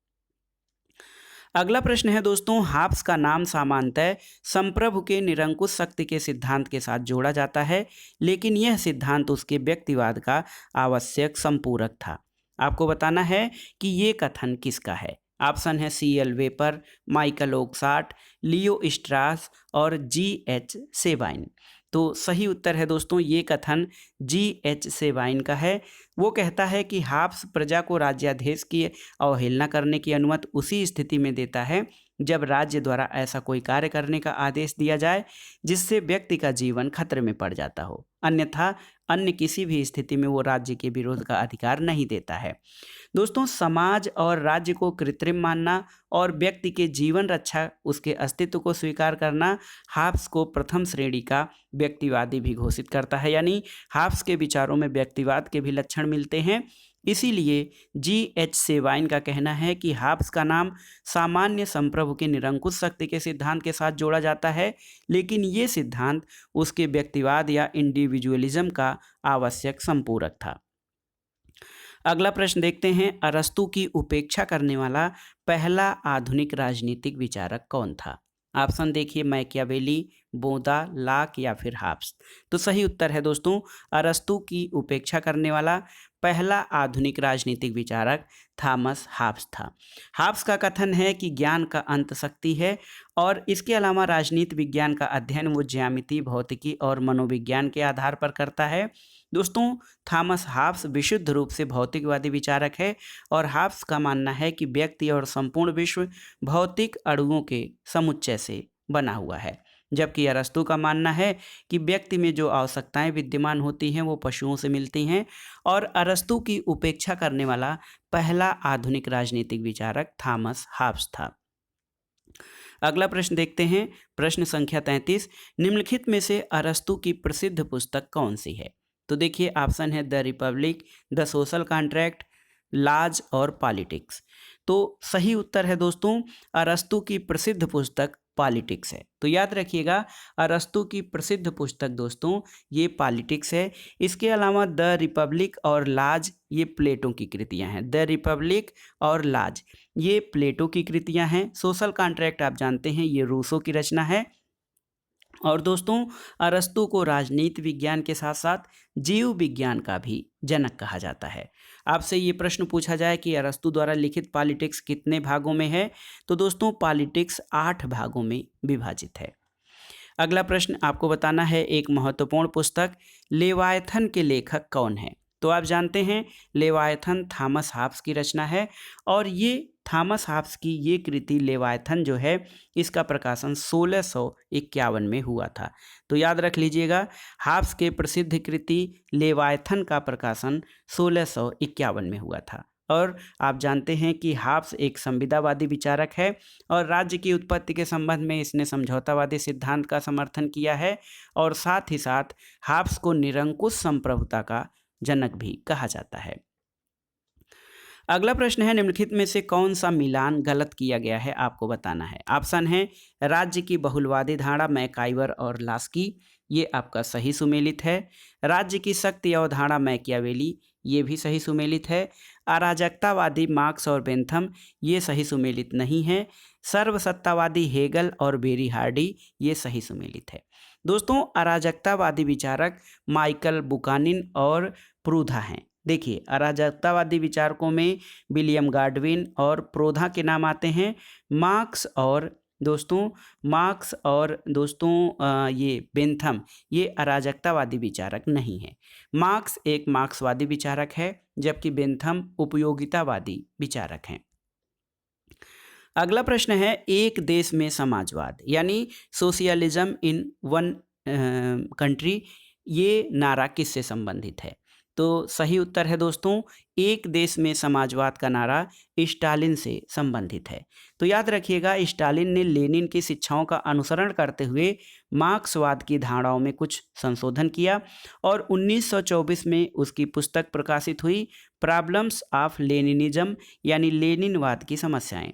अगला प्रश्न है दोस्तों, हाब्स का नाम सामान्यतः संप्रभु के निरंकुश शक्ति के सिद्धांत के साथ जोड़ा जाता है, लेकिन यह सिद्धांत उसके व्यक्तिवाद का आवश्यक संपूरक था। आपको बताना है कि ये कथन किसका है। ऑप्शन है CL वेपर, माइकल ओक्साट, लियो स्ट्रास और GH सेबाइन। तो सही उत्तर है दोस्तों ये कथन GH सेबाइन का है। वो कहता है कि हाब्स प्रजा को राज्याधीश की अवहेलना करने की अनुमति उसी स्थिति में देता है जब राज्य द्वारा ऐसा कोई कार्य करने का आदेश दिया जाए जिससे व्यक्ति का जीवन खतरे में पड़ जाता हो, अन्यथा अन्य किसी भी स्थिति में वो राज्य के विरोध का अधिकार नहीं देता है। दोस्तों समाज और राज्य को कृत्रिम मानना और व्यक्ति के जीवन रक्षा उसके अस्तित्व को स्वीकार करना हाब्स को प्रथम श्रेणी का व्यक्तिवादी भी घोषित करता है। यानी हाब्स के विचारों में व्यक्तिवाद के भी लक्षण मिलते हैं। इसीलिए GH सेबाइन का कहना है कि हाब्स का नाम सामान्य संप्रभु के निरंकुश शक्ति के सिद्धांत के साथ जोड़ा जाता है, लेकिन ये सिद्धांत उसके व्यक्तिवाद या इंडिविजुअलिज्म का आवश्यक संपूरक था। अगला प्रश्न देखते हैं, अरस्तु की उपेक्षा करने वाला पहला आधुनिक राजनीतिक विचारक कौन था? ऑप्शन देखिए, मैकियावेली, बोदा, लाक या फिर हाब्स। तो सही उत्तर है दोस्तों अरस्तु की उपेक्षा करने वाला पहला आधुनिक राजनीतिक विचारक थॉमस हाब्स था। हाब्स का कथन है कि ज्ञान का अंत शक्ति है और इसके अलावा राजनीति विज्ञान का अध्ययन वो ज्यामिति, भौतिकी और मनोविज्ञान के आधार पर करता है। दोस्तों थॉमस हाब्स विशुद्ध रूप से भौतिकवादी विचारक है और हाब्स का मानना है कि व्यक्ति और संपूर्ण विश्व भौतिक अणुओं के समुच्चय से बना हुआ है, जबकि अरस्तु का मानना है कि व्यक्ति में जो आवश्यकताएं विद्यमान होती हैं वो पशुओं से मिलती हैं। और अरस्तु की उपेक्षा करने वाला पहला आधुनिक राजनीतिक विचारक थॉमस हाब्स था। अगला प्रश्न देखते हैं, प्रश्न संख्या 33, निम्नलिखित में से अरस्तु की प्रसिद्ध पुस्तक कौन सी है? तो देखिए ऑप्शन है the Republic, the social contract, लाज और पॉलिटिक्स। तो सही उत्तर है दोस्तों अरस्तु की प्रसिद्ध पुस्तक पॉलिटिक्स है। तो याद रखिएगा अरस्तु की प्रसिद्ध पुस्तक दोस्तों ये पॉलिटिक्स है। इसके अलावा द रिपब्लिक और लाज ये प्लेटो की कृतियां हैं। द रिपब्लिक और लाज ये प्लेटो की कृतियां हैं। सोशल कॉन्ट्रैक्ट आप जानते हैं ये रूसो की रचना है। और दोस्तों अरस्तु को राजनीति विज्ञान के साथ साथ जीव विज्ञान का भी जनक कहा जाता है। आपसे ये प्रश्न पूछा जाए कि अरस्तु द्वारा लिखित पॉलिटिक्स कितने भागों में है? तो दोस्तों पॉलिटिक्स 8 भागों में विभाजित है। अगला प्रश्न आपको बताना है, एक महत्वपूर्ण पुस्तक लेवायथन के लेखक कौन है? तो आप जानते हैं लेवायथन थॉमस हाब्स की रचना है और ये थॉमस हाब्स की ये कृति लेवायथन जो है इसका प्रकाशन 1651 में हुआ था। तो याद रख लीजिएगा हाब्स के प्रसिद्ध कृति लेवायथन का प्रकाशन 1651 में हुआ था। और आप जानते हैं कि हाब्स एक संविदावादी विचारक है और राज्य की उत्पत्ति के संबंध में इसने समझौतावादी सिद्धांत का समर्थन किया है और साथ ही साथ हाब्स को निरंकुश संप्रभुता का जनक भी कहा जाता है। अगला प्रश्न है, निम्नलिखित में से कौन सा मिलान गलत किया गया है आपको बताना है। ऑप्शन है राज्य की बहुलवादी धारणा मैकाइवर और लास्की, ये आपका सही सुमेलित है। राज्य की शक्ति अवधारणा मैकियावेली, ये भी सही सुमेलित है। अराजकतावादी मार्क्स और बेंथम, ये सही सुमेलित नहीं है। सर्वसत्तावादी हेगल और बेरी हार्डी, ये सही सुमेलित है। दोस्तों अराजकतावादी विचारक माइकल बुकानिन और प्रूधा हैं। देखिए अराजकतावादी विचारकों में विलियम गाडविन और प्रोधा के नाम आते हैं। मार्क्स और ये बेंथम ये अराजकतावादी विचारक नहीं है। मार्क्स एक मार्क्सवादी विचारक है जबकि बेंथम उपयोगितावादी विचारक हैं। अगला प्रश्न है, एक देश में समाजवाद यानी सोशलिज्म इन वन कंट्री, ये नारा किससे संबंधित है? तो सही उत्तर है दोस्तों एक देश में समाजवाद का नारा स्टालिन से संबंधित है। तो याद रखिएगा स्टालिन ने लेनिन की शिक्षाओं का अनुसरण करते हुए मार्क्सवाद की धारणाओं में कुछ संशोधन किया और 1924 में उसकी पुस्तक प्रकाशित हुई प्रॉब्लम्स ऑफ लेनिनिज्म यानी लेनिनवाद की समस्याएं।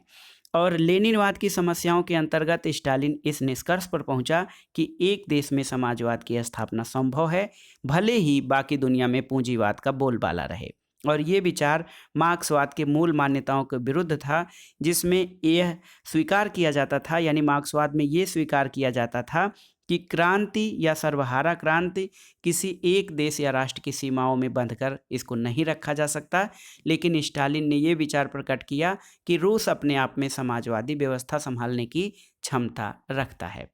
और लेनिनवाद की समस्याओं के अंतर्गत स्टालिन इस निष्कर्ष पर पहुंचा कि एक देश में समाजवाद की स्थापना संभव है भले ही बाकी दुनिया में पूंजीवाद का बोलबाला रहे। और ये विचार मार्क्सवाद के मूल मान्यताओं के विरुद्ध था जिसमें यह स्वीकार किया जाता था यानी मार्क्सवाद में ये स्वीकार किया जाता था कि क्रांति या सर्वहारा क्रांति किसी एक देश या राष्ट्र की सीमाओं में बंधकर इसको नहीं रखा जा सकता, लेकिन स्टालिन ने ये विचार प्रकट किया कि रूस अपने आप में समाजवादी व्यवस्था संभालने की क्षमता रखता है।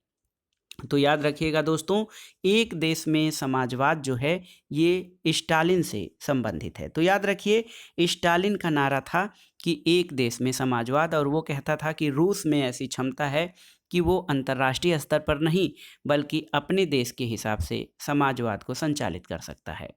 तो याद रखिएगा दोस्तों, एक देश में समाजवाद जो है ये स्टालिन से संबंधित है। तो याद रखिए, स्टालिन का नारा था कि एक देश में समाजवाद, और वो कहता था कि रूस में ऐसी क्षमता है कि वो अंतर्राष्ट्रीय स्तर पर नहीं बल्कि अपने देश के हिसाब से समाजवाद को संचालित कर सकता है।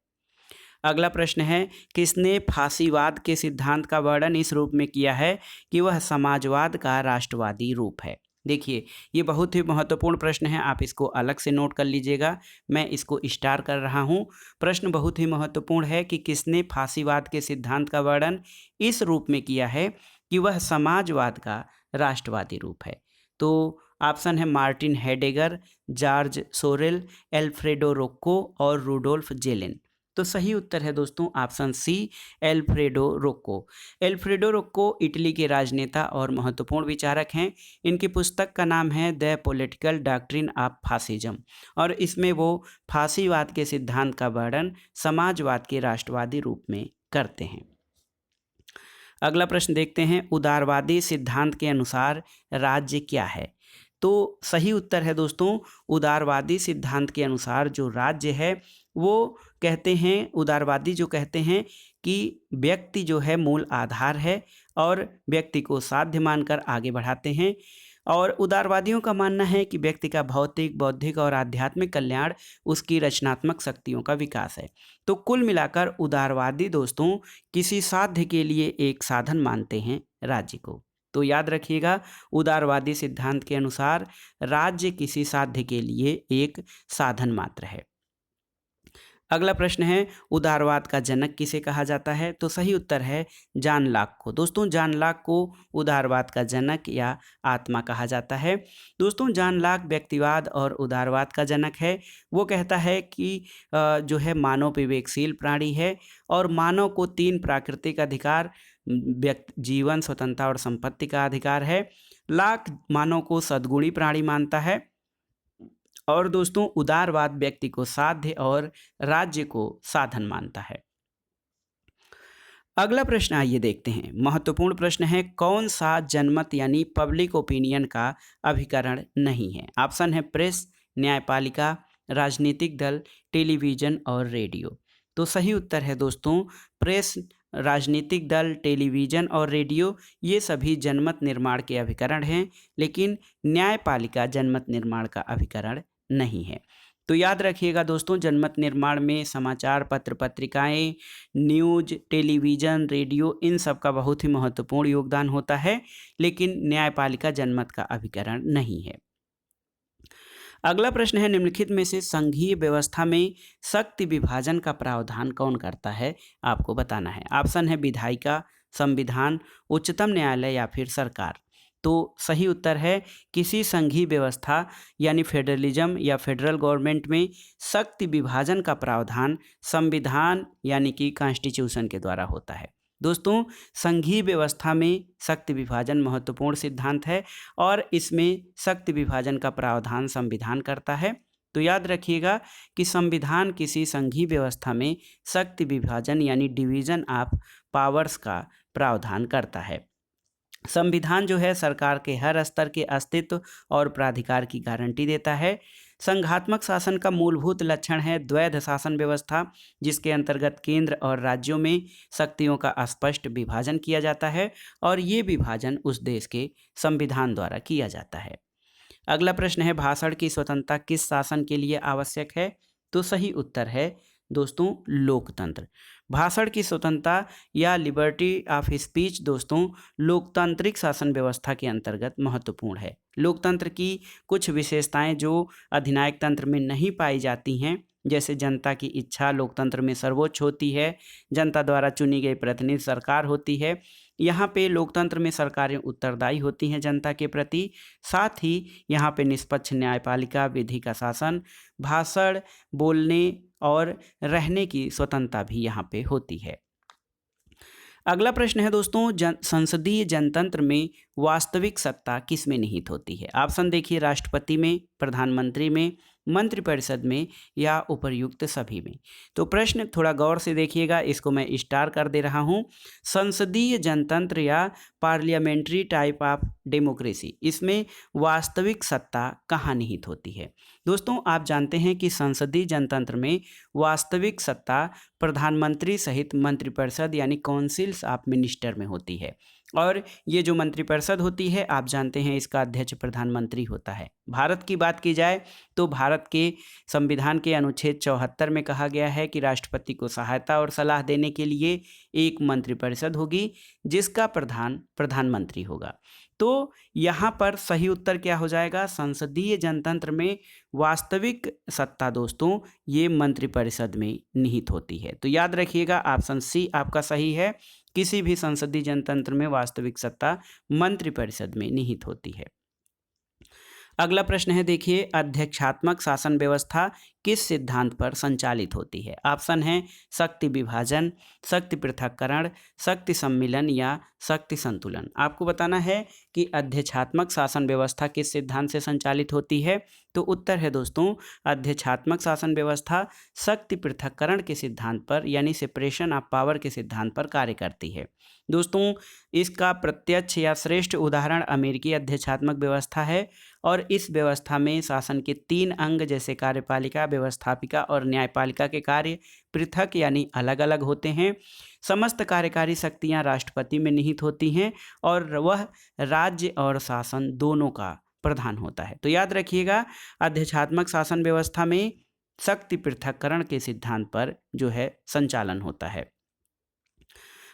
अगला प्रश्न है, किसने फांसीवाद के सिद्धांत का वर्णन इस रूप में किया है कि वह समाजवाद का राष्ट्रवादी रूप है। देखिए, ये बहुत ही महत्वपूर्ण प्रश्न है, आप इसको अलग से नोट कर लीजिएगा, मैं इसको स्टार कर रहा हूँ। प्रश्न बहुत ही महत्वपूर्ण है कि किसने फांसीवाद के सिद्धांत का वर्णन इस रूप में किया है कि वह समाजवाद का राष्ट्रवादी रूप है। तो ऑप्शन है Martin Heidegger, Georges Sorel, Alfredo Rocco और रूडोल्फ जेलेन। तो सही उत्तर है दोस्तों option C, Alfredo Rocco. Alfredo Rocco Italy के राजनेता और महत्वपूर्ण विचारक हैं। इनकी पुस्तक का नाम है the political doctrine of fascism, और इसमें वो फांसीवाद के सिद्धांत का वर्णन समाजवाद के राष्ट्रवादी रूप में करते हैं। अगला प्रश्न देखते हैं, उदारवादी सिद्धांत के अनुसार राज्य क्या है। तो सही उत्तर है दोस्तों, उदारवादी सिद्धांत के अनुसार जो राज्य है वो कहते हैं, उदारवादी जो कहते हैं कि व्यक्ति जो है मूल आधार है और व्यक्ति को साध्य मानकर आगे बढ़ाते हैं। और उदारवादियों का मानना है कि व्यक्ति का भौतिक, बौद्धिक और आध्यात्मिक कल्याण उसकी रचनात्मक शक्तियों का विकास है। तो कुल मिलाकर उदारवादी दोस्तों किसी साध्य के लिए एक साधन मानते हैं राज्य को। तो याद रखिएगा, उदारवादी सिद्धांत के अनुसार राज्य किसी साध्य के लिए एक साधन मात्र है। अगला प्रश्न है, उदारवाद का जनक किसे कहा जाता है। तो सही उत्तर है जॉन लॉक को। दोस्तों जॉन लॉक को उदारवाद का जनक या आत्मा कहा जाता है। दोस्तों जॉन लॉक व्यक्तिवाद और उदारवाद का जनक है। वो कहता है कि जो है मानव विवेकशील प्राणी है और मानव को 3 प्राकृतिक अधिकार, जीवन, स्वतंत्रता और संपत्ति का अधिकार है। लॉक मानव को सद्गुणी प्राणी मानता है और दोस्तों उदारवाद व्यक्ति को साध्य और राज्य को साधन मानता है। अगला प्रश्न आइए देखते हैं, महत्वपूर्ण प्रश्न है, कौन सा जनमत यानी पब्लिक ओपिनियन का अभिकरण नहीं है। ऑप्शन है प्रेस, न्यायपालिका, राजनीतिक दल, टेलीविजन और रेडियो। तो सही उत्तर है दोस्तों प्रेस, राजनीतिक दल, टेलीविजन और रेडियो ये सभी जनमत निर्माण के अभिकरण हैं, लेकिन न्यायपालिका जनमत निर्माण का अभिकरण नहीं है। तो याद रखिएगा दोस्तों, जनमत निर्माण में समाचार पत्र, पत्रिकाएं, न्यूज, टेलीविज़न, रेडियो इन सब का बहुत ही महत्वपूर्ण योगदान होता है, लेकिन न्यायपालिका जनमत का अभिकरण नहीं है। अगला प्रश्न है, निम्नलिखित में से संघीय व्यवस्था में शक्ति विभाजन का प्रावधान कौन करता है, आपको बताना है। ऑप्शन है विधायिका, संविधान, उच्चतम न्यायालय या फिर सरकार। तो सही उत्तर है किसी संघीय व्यवस्था यानी फेडरलिज्म या फेडरल गवर्नमेंट में शक्ति विभाजन का प्रावधान संविधान यानी कि कॉन्स्टिट्यूशन के द्वारा होता है। दोस्तों संघीय व्यवस्था में शक्ति विभाजन महत्वपूर्ण सिद्धांत है और इसमें शक्ति विभाजन का प्रावधान संविधान करता है। तो याद रखिएगा कि संविधान किसी संघीय व्यवस्था में शक्ति विभाजन यानी डिवीजन ऑफ पावर्स का प्रावधान करता है। संविधान जो है सरकार के हर स्तर के अस्तित्व और प्राधिकार की गारंटी देता है। संघात्मक शासन का मूलभूत लक्षण है द्वैध शासन व्यवस्था, जिसके अंतर्गत केंद्र और राज्यों में शक्तियों का स्पष्ट विभाजन किया जाता है और ये विभाजन उस देश के संविधान द्वारा किया जाता है। अगला प्रश्न है, भाषण की स्वतंत्रता किस शासन के लिए आवश्यक है। तो सही उत्तर है दोस्तों लोकतंत्र। भाषण की स्वतंत्रता या लिबर्टी ऑफ स्पीच दोस्तों लोकतांत्रिक शासन व्यवस्था के अंतर्गत महत्वपूर्ण है। लोकतंत्र की कुछ विशेषताएं जो अधिनायक तंत्र में नहीं पाई जाती हैं, जैसे जनता की इच्छा लोकतंत्र में सर्वोच्च होती है, जनता द्वारा चुनी गई प्रतिनिधि सरकार होती है, यहाँ पे लोकतंत्र में सरकारें उत्तरदायी होती हैं जनता के प्रति, साथ ही यहाँ पे निष्पक्ष न्यायपालिका, विधि का शासन, भाषण बोलने और रहने की स्वतंत्रता भी यहाँ पे होती है। अगला प्रश्न है दोस्तों, संसदीय जनतंत्र में वास्तविक सत्ता किस में निहित होती है? ऑप्शन देखिए, राष्ट्रपति में, प्रधानमंत्री में, मंत्रिपरिषद में या उपर्युक्त सभी में। तो प्रश्न थोड़ा गौर से देखिएगा, इसको मैं स्टार कर दे रहा हूँ। संसदीय जनतंत्र या पार्लियामेंट्री टाइप ऑफ डेमोक्रेसी, इसमें वास्तविक सत्ता कहाँ निहित होती है? दोस्तों आप जानते हैं कि संसदीय जनतंत्र में वास्तविक सत्ता प्रधानमंत्री सहित मंत्रिपरिषद यानी काउंसिल्स ऑफ मिनिस्टर में होती है। और ये जो मंत्रिपरिषद होती है, आप जानते हैं इसका अध्यक्ष प्रधानमंत्री होता है। भारत की बात की जाए तो भारत के संविधान के अनुच्छेद 74 में कहा गया है कि राष्ट्रपति को सहायता और सलाह देने के लिए एक मंत्रिपरिषद होगी जिसका प्रधान प्रधानमंत्री होगा। तो यहाँ पर सही उत्तर क्या हो जाएगा? संसदीय जनतंत्र में वास्तविक सत्ता दोस्तों ये मंत्रिपरिषद में निहित होती है। तो याद रखिएगा, ऑप्शन सी आपका सही है। किसी भी संसदीय जनतंत्र में वास्तविक सत्ता मंत्रिपरिषद में निहित होती है। अगला प्रश्न है देखिए, अध्यक्षात्मक शासन व्यवस्था किस सिद्धांत पर संचालित होती है? ऑप्शन है शक्ति विभाजन, शक्ति पृथक्करण, शक्ति सम्मिलन या शक्ति संतुलन। आपको बताना है कि अध्यक्षात्मक शासन व्यवस्था किस सिद्धांत से संचालित होती है। तो उत्तर है दोस्तों, अध्यक्षात्मक शासन व्यवस्था शक्ति पृथक्करण के सिद्धांत पर यानी सेपरेशन ऑफ पावर के सिद्धांत पर कार्य करती है। दोस्तों इसका प्रत्यक्ष या श्रेष्ठ उदाहरण अमेरिकी अध्यक्षात्मक व्यवस्था है और इस व्यवस्था में शासन के 3 अंग जैसे कार्यपालिका, व्यवस्थापिका और न्यायपालिका के कार्य पृथक यानी अलग अलग होते हैं। समस्त कार्यकारी शक्तियां राष्ट्रपति में निहित होती हैं और वह राज्य और शासन दोनों का प्रधान होता है। तो याद रखिएगा, अध्यक्षात्मक शासन व्यवस्था में शक्ति पृथक्करण के सिद्धांत पर जो है संचालन होता है।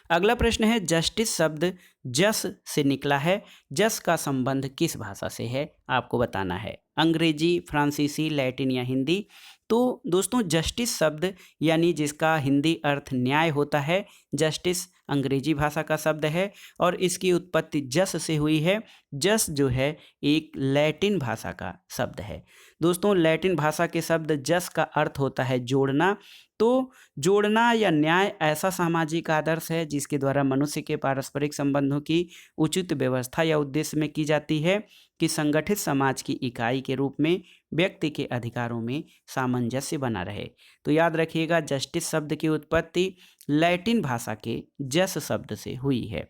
अगला प्रश्न है, जस्टिस शब्द जस से निकला है, जस का संबंध किस भाषा से है? आपको बताना है, अंग्रेजी, फ्रांसीसी, लैटिन या हिंदी। तो दोस्तों जस्टिस शब्द यानी जिसका हिंदी अर्थ न्याय होता है, जस्टिस अंग्रेजी भाषा का शब्द है और इसकी उत्पत्ति जस से हुई है। जस जो है एक लैटिन भाषा का शब्द है। दोस्तों लैटिन भाषा के शब्द जस का अर्थ होता है जोड़ना। तो जोड़ना या न्याय ऐसा सामाजिक आदर्श है जिसके द्वारा मनुष्य के पारस्परिक संबंधों की उचित व्यवस्था या उद्देश्य में की जाती है कि संगठित समाज की इकाई के रूप में व्यक्ति के अधिकारों में सामंजस्य बना रहे। तो याद रखिएगा, जस्टिस शब्द की उत्पत्ति लैटिन भाषा के जस शब्द से हुई है।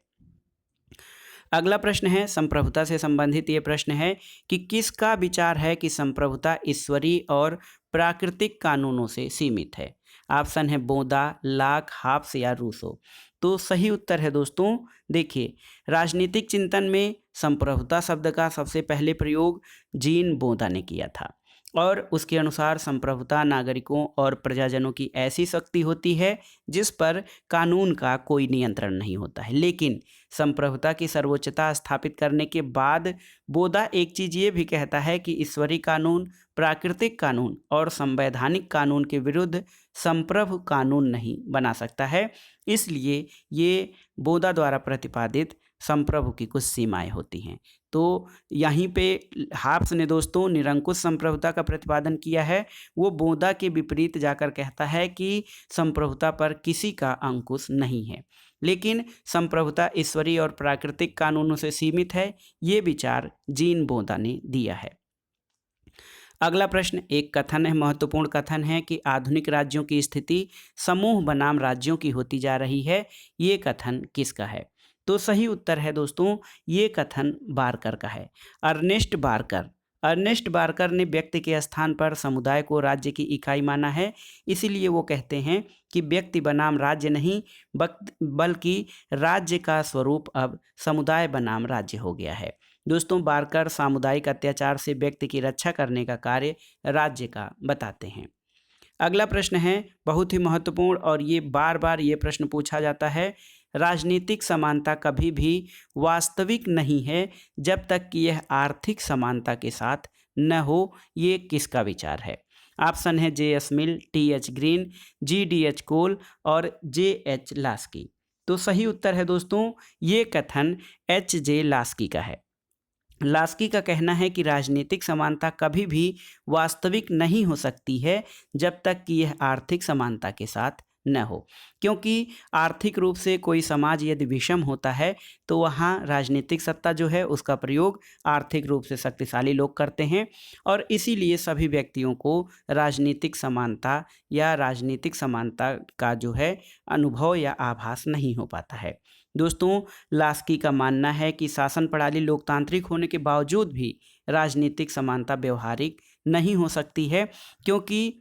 अगला प्रश्न है, संप्रभुता से संबंधित ये प्रश्न है कि किसका विचार है कि संप्रभुता ईश्वरीय और प्राकृतिक कानूनों से सीमित है? ऑप्शन है बोदा, लाक, हाब्स या रूसो। तो सही उत्तर है दोस्तों, देखिए राजनीतिक चिंतन में संप्रभुता शब्द का सबसे पहले प्रयोग जीन बोदा ने किया था और उसके अनुसार संप्रभुता नागरिकों और प्रजाजनों की ऐसी शक्ति होती है जिस पर कानून का कोई नियंत्रण नहीं होता है। लेकिन संप्रभुता की सर्वोच्चता स्थापित करने के बाद बोदा एक चीज़ ये भी कहता है कि ईश्वरीय कानून, प्राकृतिक कानून और संवैधानिक कानून के विरुद्ध संप्रभु कानून नहीं बना सकता है। इसलिए ये बोदा द्वारा प्रतिपादित संप्रभु की कुछ सीमाएं होती हैं। तो यहीं पे हाब्स ने दोस्तों निरंकुश संप्रभुता का प्रतिपादन किया है। वो बोदा के विपरीत जाकर कहता है कि संप्रभुता पर किसी का अंकुश नहीं है, लेकिन संप्रभुता ईश्वरीय और प्राकृतिक कानूनों से सीमित है। ये विचार जीन बोदा ने दिया है। अगला प्रश्न एक कथन है, महत्वपूर्ण कथन है कि आधुनिक राज्यों की स्थिति समूह बनाम राज्यों की होती जा रही है। ये कथन किसका है? तो सही उत्तर है दोस्तों, ये कथन बारकर का है, अर्नेस्ट बारकर। अर्नेस्ट बारकर ने व्यक्ति के स्थान पर समुदाय को राज्य की इकाई माना है। इसीलिए वो कहते हैं कि व्यक्ति बनाम राज्य नहीं बल्कि राज्य का स्वरूप अब समुदाय बनाम राज्य हो गया है। दोस्तों बारकर सामुदायिक अत्याचार से व्यक्ति की रक्षा करने का कार्य राज्य का बताते हैं। अगला प्रश्न है बहुत ही महत्वपूर्ण और ये बार बार ये प्रश्न पूछा जाता है, राजनीतिक समानता कभी भी वास्तविक नहीं है जब तक कि यह आर्थिक समानता के साथ न हो। ये किसका विचार है? ऑप्शन है जे.एस. मिल, टी.एच. ग्रीन, जी.डी.एच. कोल और जे.एच. लास्की। तो सही उत्तर है दोस्तों, ये कथन एच.जे. लास्की का है। लास्की का कहना है कि राजनीतिक समानता कभी भी वास्तविक नहीं हो सकती है जब तक कि यह आर्थिक समानता के साथ न हो, क्योंकि आर्थिक रूप से कोई समाज यदि विषम होता है तो वहाँ राजनीतिक सत्ता जो है उसका प्रयोग आर्थिक रूप से शक्तिशाली लोग करते हैं, और इसीलिए सभी व्यक्तियों को राजनीतिक समानता या राजनीतिक समानता का जो है अनुभव या आभास नहीं हो पाता है। दोस्तों, लास्की का मानना है कि शासन प्रणाली लोकतांत्रिक होने के बावजूद भी राजनीतिक समानता व्यवहारिक नहीं हो सकती है, क्योंकि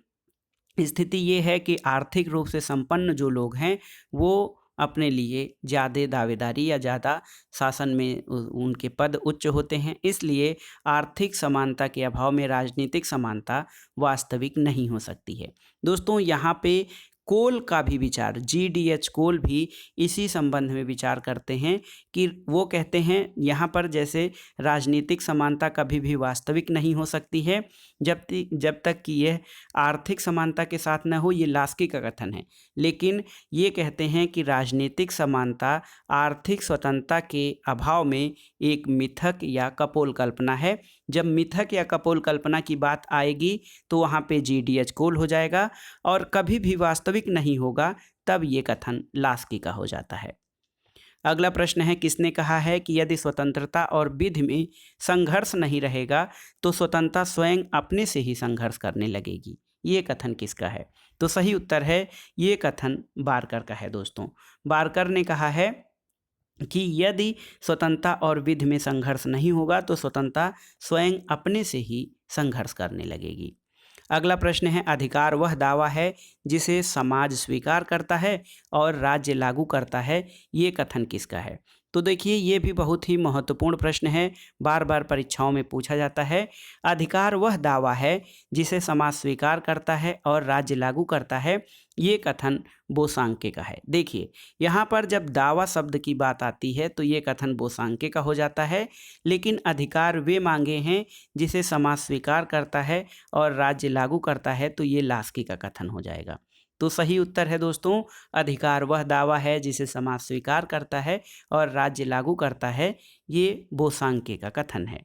स्थिति ये है कि आर्थिक रूप से संपन्न जो लोग हैं वो अपने लिए ज़्यादा दावेदारी या ज़्यादा शासन में उनके पद उच्च होते हैं, इसलिए आर्थिक समानता के अभाव में राजनीतिक समानता वास्तविक नहीं हो सकती है। दोस्तों, यहाँ पे कोल का भी विचार, GDH कोल भी इसी संबंध में विचार करते हैं कि वो कहते हैं यहाँ पर जैसे राजनीतिक समानता कभी भी वास्तविक नहीं हो सकती है जब तक कि यह आर्थिक समानता के साथ न हो, ये लास्की का कथन है। लेकिन ये कहते हैं कि राजनीतिक समानता आर्थिक स्वतंत्रता के अभाव में एक मिथक या कपोल कल्पना है। जब मिथक या कपोल कल्पना की बात आएगी तो वहाँ पे GDH कोल हो जाएगा और कभी भी वास्तविक नहीं होगा, तब ये कथन लास्की का हो जाता है। अगला प्रश्न है, किसने कहा है कि यदि स्वतंत्रता और विधि में संघर्ष नहीं रहेगा तो स्वतंत्रता स्वयं अपने से ही संघर्ष करने लगेगी? ये कथन किसका है? तो सही उत्तर है, ये कथन बारकर का है। दोस्तों, बारकर ने कहा है कि यदि स्वतंत्रता और विधि में संघर्ष नहीं होगा तो स्वतंत्रता स्वयं अपने से ही संघर्ष करने लगेगी। अगला प्रश्न है, अधिकार वह दावा है जिसे समाज स्वीकार करता है और राज्य लागू करता है, ये कथन किसका है? तो देखिए, ये भी बहुत ही महत्वपूर्ण प्रश्न है, बार बार परीक्षाओं में पूछा जाता है। अधिकार वह दावा है जिसे समाज स्वीकार करता है और राज्य लागू करता है, ये कथन बोसांके का है। देखिए, यहाँ पर जब दावा शब्द की बात आती है तो ये कथन बोसांके का हो जाता है, लेकिन अधिकार वे मांगे हैं जिसे समाज स्वीकार करता है और राज्य लागू करता है, तो ये लास्की का कथन हो जाएगा। तो सही उत्तर है दोस्तों, अधिकार वह दावा है जिसे समाज स्वीकार करता है और राज्य लागू करता है, ये बोसांके का कथन है।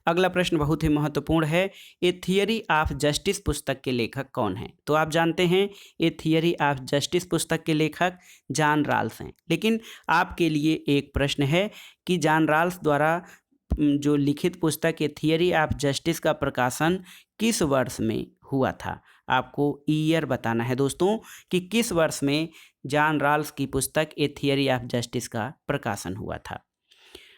अगला प्रश्न बहुत ही महत्वपूर्ण है, ए थियरी ऑफ जस्टिस पुस्तक के लेखक कौन हैं? तो आप जानते हैं ए थियरी ऑफ जस्टिस पुस्तक के लेखक जॉन रॉल्स हैं, लेकिन आपके लिए एक प्रश्न है कि जॉन रॉल्स द्वारा जो लिखित पुस्तक ए थियरी ऑफ जस्टिस का प्रकाशन किस वर्ष में हुआ था? आपको ईयर बताना है दोस्तों कि किस वर्ष में जॉन रॉल्स की पुस्तक ए थियरी ऑफ जस्टिस का प्रकाशन हुआ था।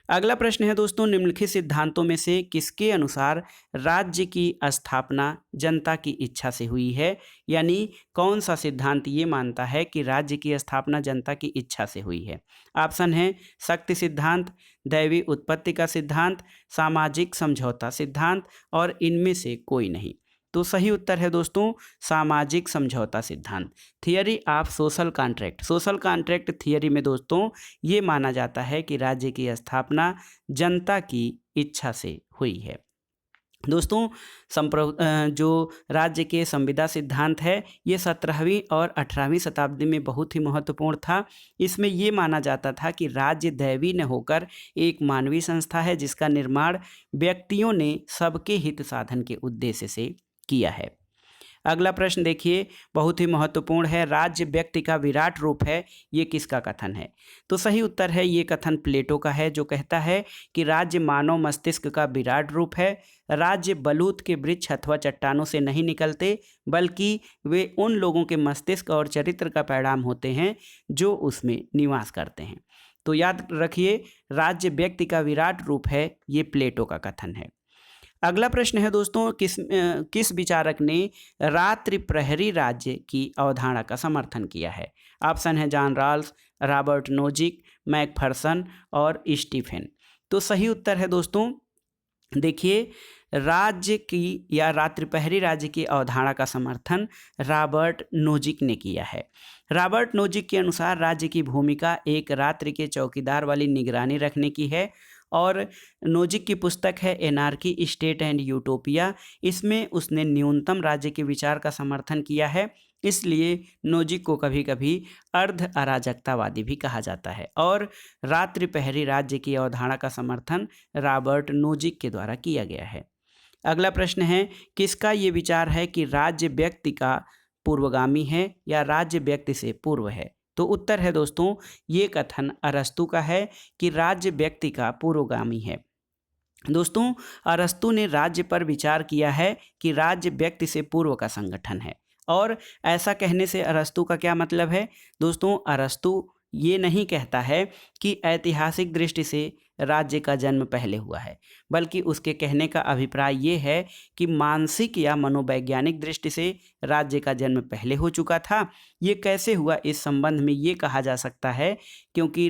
अगला प्रश्न है दोस्तों, निम्नलिखित सिद्धांतों में से किसके अनुसार राज्य की स्थापना जनता की इच्छा से हुई है? यानी कौन सा सिद्धांत ये मानता है कि राज्य की स्थापना जनता की इच्छा से हुई है? ऑप्शन है शक्ति सिद्धांत, दैवी उत्पत्ति का सिद्धांत, सामाजिक समझौता सिद्धांत और इनमें से कोई नहीं। तो सही उत्तर है दोस्तों, सामाजिक समझौता सिद्धांत, theory of social contract. Social contract theory में दोस्तों ये माना जाता है कि राज्य की स्थापना जनता की इच्छा से हुई है। दोस्तों, जो राज्य के संविदा सिद्धांत है ये 17वीं और 18वीं शताब्दी में बहुत ही महत्वपूर्ण था। इसमें ये माना जाता था कि राज्य दैवीय न होकर एक मानवीय संस्था है जिसका निर्माण व्यक्तियों ने सबके हित साधन के उद्देश्य से किया है। अगला प्रश्न देखिए, बहुत ही महत्वपूर्ण है, राज्य व्यक्ति का विराट रूप है, ये किसका कथन है? तो सही उत्तर है, ये कथन प्लेटो का है, जो कहता है कि राज्य मानव मस्तिष्क का विराट रूप है। राज्य बलूत के वृक्ष अथवा चट्टानों से नहीं निकलते, बल्कि वे उन लोगों के मस्तिष्क और चरित्र का परिणाम होते हैं जो उसमें निवास करते हैं। तो याद रखिए, राज्य व्यक्ति का विराट रूप है, ये प्लेटो का कथन है। अगला प्रश्न है दोस्तों, किस विचारक ने रात्रि प्रहरी राज्य की अवधारणा का समर्थन किया है? ऑप्शन है John Rawls, Robert Nozick, Macpherson और स्टीफेन। तो सही उत्तर है दोस्तों, देखिए, राज्य की या रात्रि प्रहरी राज्य की अवधारणा का समर्थन रॉबर्ट नोजिक ने किया है। रॉबर्ट नोजिक के अनुसार राज्य की भूमिका एक रात्रि के चौकीदार वाली निगरानी रखने की है, और नोजिक की पुस्तक है एनार्की स्टेट एंड यूटोपिया। इसमें उसने न्यूनतम राज्य के विचार का समर्थन किया है, इसलिए नोजिक को कभी कभी अर्ध अराजकतावादी भी कहा जाता है, और रात्रि प्रहरी राज्य की अवधारणा का समर्थन रॉबर्ट नोजिक के द्वारा किया गया है। अगला प्रश्न है, किसका ये विचार है कि राज्य व्यक्ति का पूर्वगामी है या राज्य व्यक्ति से पूर्व है? तो उत्तर है दोस्तों, ये कथन अरस्तु का है कि राज्य व्यक्ति का पूर्वगामी है। दोस्तों, अरस्तु ने राज्य पर विचार किया है कि राज्य व्यक्ति से पूर्व का संगठन है। और ऐसा कहने से अरस्तु का क्या मतलब है? दोस्तों, अरस्तु ये नहीं कहता है कि ऐतिहासिक दृष्टि से राज्य का जन्म पहले हुआ है, बल्कि उसके कहने का अभिप्राय ये है कि मानसिक या मनोवैज्ञानिक दृष्टि से राज्य का जन्म पहले हो चुका था। ये कैसे हुआ, इस संबंध में ये कहा जा सकता है क्योंकि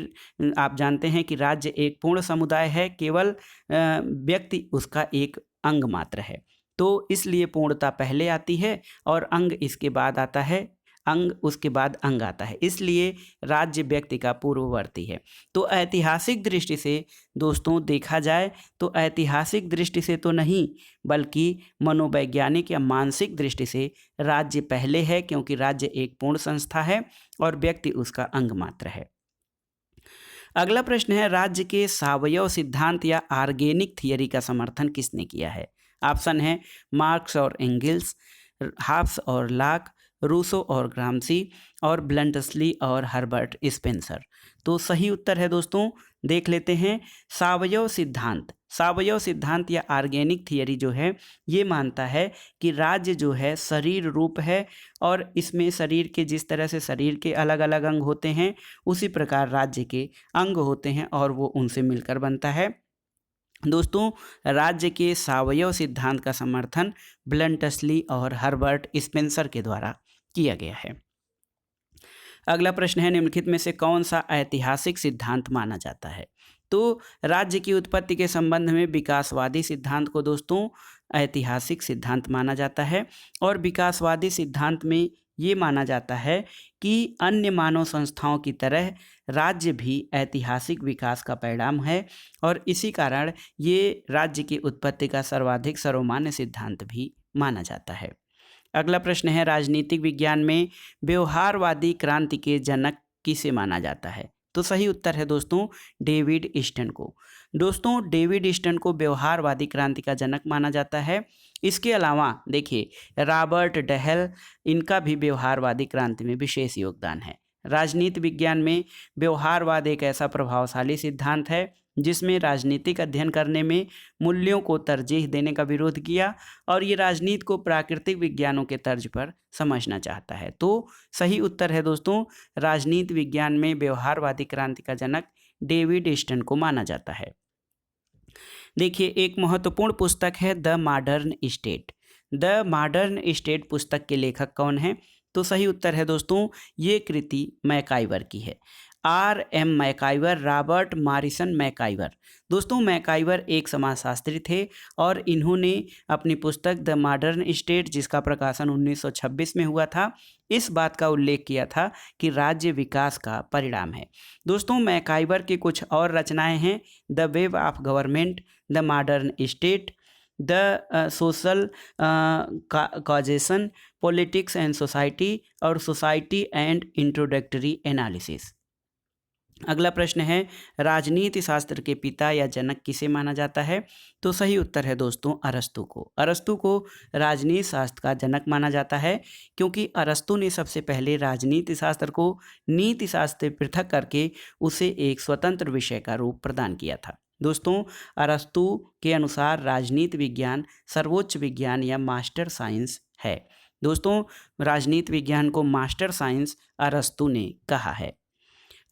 आप जानते हैं कि राज्य एक पूर्ण समुदाय है, केवल व्यक्ति उसका एक अंग मात्र है। तो इसलिए पूर्णता पहले आती है और अंग इसके बाद आता है, अंग उसके बाद अंग आता है, इसलिए राज्य व्यक्ति का पूर्ववर्ती है। तो ऐतिहासिक दृष्टि से दोस्तों देखा जाए तो ऐतिहासिक दृष्टि से तो नहीं, बल्कि मनोवैज्ञानिक या मानसिक दृष्टि से राज्य पहले है, क्योंकि राज्य एक पूर्ण संस्था है और व्यक्ति उसका अंग मात्र है। अगला प्रश्न है, राज्य के सावयव सिद्धांत या ऑर्गेनिक थियरी का समर्थन किसने किया है? ऑप्शन है मार्क्स और एंगल्स, हाब्स और लॉक, रूसो और ग्राम्सी, और ब्लंटस्ली और हर्बर्ट स्पेंसर। तो सही उत्तर है दोस्तों, देख लेते हैं, सावयव सिद्धांत। सावयव सिद्धांत या ऑर्गेनिक थियरी जो है ये मानता है कि राज्य जो है शरीर रूप है और इसमें शरीर के जिस तरह से शरीर के अलग अलग अंग होते हैं उसी प्रकार राज्य के अंग होते हैं और वो उनसे मिलकर बनता है। दोस्तों, राज्य के सावयव सिद्धांत का समर्थन ब्लंटस्ली और हर्बर्ट स्पेंसर के द्वारा किया गया है। अगला प्रश्न है, निम्नलिखित में से कौन सा ऐतिहासिक सिद्धांत माना जाता है? तो राज्य की उत्पत्ति के संबंध में विकासवादी सिद्धांत को दोस्तों ऐतिहासिक सिद्धांत माना जाता है। और विकासवादी सिद्धांत में ये माना जाता है कि अन्य मानव संस्थाओं की तरह राज्य भी ऐतिहासिक विकास का परिणाम है और इसी कारण ये राज्य की उत्पत्ति का सर्वाधिक सर्वमान्य सिद्धांत भी माना जाता है। अगला प्रश्न है, राजनीतिक विज्ञान में व्यवहारवादी क्रांति के जनक किसे माना जाता है? तो सही उत्तर है दोस्तों डेविड ईस्टन को। दोस्तों, डेविड ईस्टन को व्यवहारवादी क्रांति का जनक माना जाता है। इसके अलावा देखिए रॉबर्ट डहेल, इनका भी व्यवहारवादी क्रांति में विशेष योगदान है। राजनीति विज्ञान में व्यवहारवाद एक ऐसा प्रभावशाली सिद्धांत है जिसमें राजनीतिक अध्ययन करने में मूल्यों को तरजीह देने का विरोध किया और ये राजनीति को प्राकृतिक विज्ञानों के तर्ज पर समझना चाहता है। तो सही उत्तर है दोस्तों, राजनीति विज्ञान में व्यवहारवादी क्रांति का जनक डेविड ईस्टन को माना जाता है। देखिए, एक महत्वपूर्ण पुस्तक है the modern state. The modern state पुस्तक के लेखक कौन है? तो सही उत्तर है दोस्तों, ये कृति मैकाइवर की है। R.M. MacIver, Robert Morrison MacIver. दोस्तों, मैकाइवर एक समाजशास्त्री थे और इन्होंने अपनी पुस्तक द मॉडर्न स्टेट, जिसका प्रकाशन 1926 में हुआ था, इस बात का उल्लेख किया था कि राज्य विकास का परिणाम है। दोस्तों, मैकाइवर की कुछ और रचनाएं हैं, the web of government, the modern state, the social causation, politics and society और सोसाइटी एंड इंट्रोडक्टरी एनालिसिस। अगला प्रश्न है, राजनीति शास्त्र के पिता या जनक किसे माना जाता है? तो सही उत्तर है दोस्तों अरस्तु को। अरस्तु को राजनीति शास्त्र का जनक माना जाता है क्योंकि अरस्तु ने सबसे पहले राजनीति शास्त्र को नीति शास्त्र से पृथक करके उसे एक स्वतंत्र विषय का रूप प्रदान किया था। दोस्तों, अरस्तु के अनुसार राजनीति विज्ञान सर्वोच्च विज्ञान या मास्टर साइंस है। दोस्तों, राजनीति विज्ञान को मास्टर साइंस अरस्तु ने कहा है।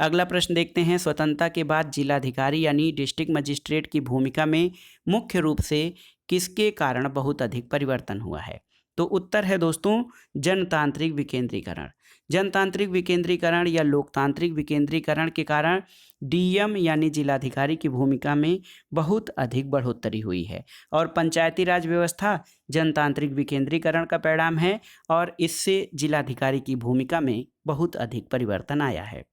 अगला प्रश्न देखते हैं, स्वतंत्रता के बाद जिलाधिकारी यानी डिस्ट्रिक्ट मजिस्ट्रेट की भूमिका में मुख्य रूप से किसके कारण बहुत अधिक परिवर्तन हुआ है? तो उत्तर है दोस्तों जनतांत्रिक विकेंद्रीकरण। जनतांत्रिक विकेंद्रीकरण या लोकतांत्रिक विकेंद्रीकरण के कारण डीएम यानी जिलाधिकारी की भूमिका में बहुत अधिक बढ़ोतरी हुई है और पंचायती राज व्यवस्था जनतांत्रिक विकेंद्रीकरण का परिणाम है और इससे जिलाधिकारी की भूमिका में बहुत अधिक परिवर्तन आया है।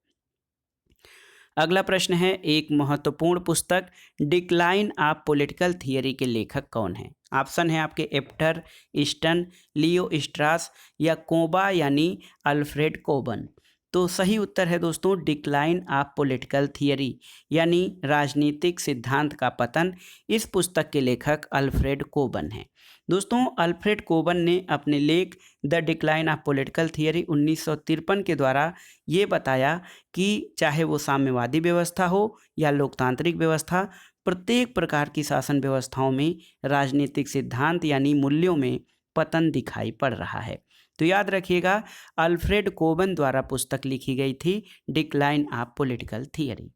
अगला प्रश्न है, एक महत्वपूर्ण पुस्तक डिक्लाइन ऑफ पॉलिटिकल थियरी के लेखक कौन है? ऑप्शन है आपके एप्टर, ईस्टन, लियो स्ट्रास या कोबा यानी अल्फ्रेड कोबन। तो सही उत्तर है दोस्तों डिक्लाइन ऑफ पॉलिटिकल थियरी यानी राजनीतिक सिद्धांत का पतन। इस पुस्तक के लेखक अल्फ्रेड कोबन हैं। दोस्तों अल्फ्रेड कोबन ने अपने लेख the decline of political theory 1953 के द्वारा ये बताया कि चाहे वो साम्यवादी व्यवस्था हो या लोकतांत्रिक व्यवस्था, प्रत्येक प्रकार की शासन व्यवस्थाओं में राजनीतिक सिद्धांत यानी मूल्यों में पतन दिखाई पड़ रहा है। तो याद रखिएगा अल्फ्रेड कोबन द्वारा पुस्तक लिखी गई थी डिक्लाइन ऑफ पॉलिटिकल थियरी।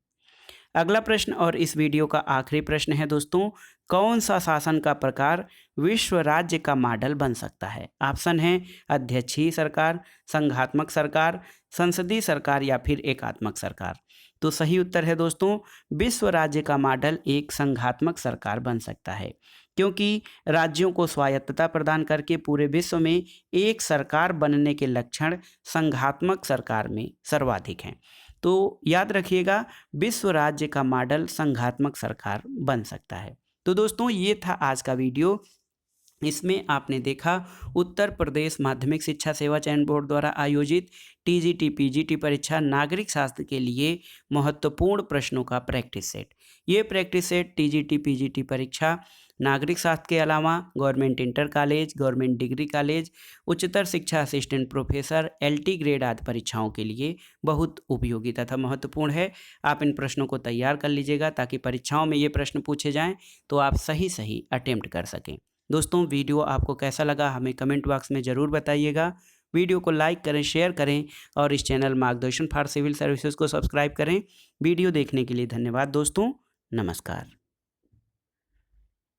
अगला प्रश्न और इस वीडियो का आखिरी प्रश्न है दोस्तों, कौन सा शासन का प्रकार विश्व राज्य का मॉडल बन सकता है? ऑप्शन है अध्यक्षीय सरकार, संघात्मक सरकार, संसदीय सरकार या फिर एकात्मक सरकार। तो सही उत्तर है दोस्तों विश्व राज्य का मॉडल एक संघात्मक सरकार बन सकता है, क्योंकि राज्यों को स्वायत्तता प्रदान करके पूरे विश्व में एक सरकार बनने के लक्षण संघात्मक सरकार में सर्वाधिक हैं। तो याद रखिएगा विश्व राज्य का मॉडल संघात्मक सरकार बन सकता है। तो दोस्तों ये था आज का वीडियो। इसमें आपने देखा उत्तर प्रदेश माध्यमिक शिक्षा सेवा चयन बोर्ड द्वारा आयोजित टीजीटी पीजीटी परीक्षा नागरिक शास्त्र के लिए महत्वपूर्ण प्रश्नों का प्रैक्टिस सेट। ये प्रैक्टिस सेट टीजीटी पीजीटी परीक्षा नागरिक शास्त्र के अलावा government inter college, government degree college, उच्चतर शिक्षा असिस्टेंट प्रोफेसर, एलटी ग्रेड आदि परीक्षाओं के लिए बहुत उपयोगी तथा महत्वपूर्ण है। आप इन प्रश्नों को तैयार कर लीजिएगा ताकि परीक्षाओं में ये प्रश्न पूछे जाएं तो आप सही अटेम्प्ट कर सकें। दोस्तों वीडियो आपको कैसा लगा हमें कमेंट बॉक्स में ज़रूर बताइएगा। वीडियो को लाइक करें, शेयर करें और इस चैनल मार्गदर्शन फॉर सिविल सर्विसेज को सब्सक्राइब करें। वीडियो देखने के लिए धन्यवाद दोस्तों, नमस्कार।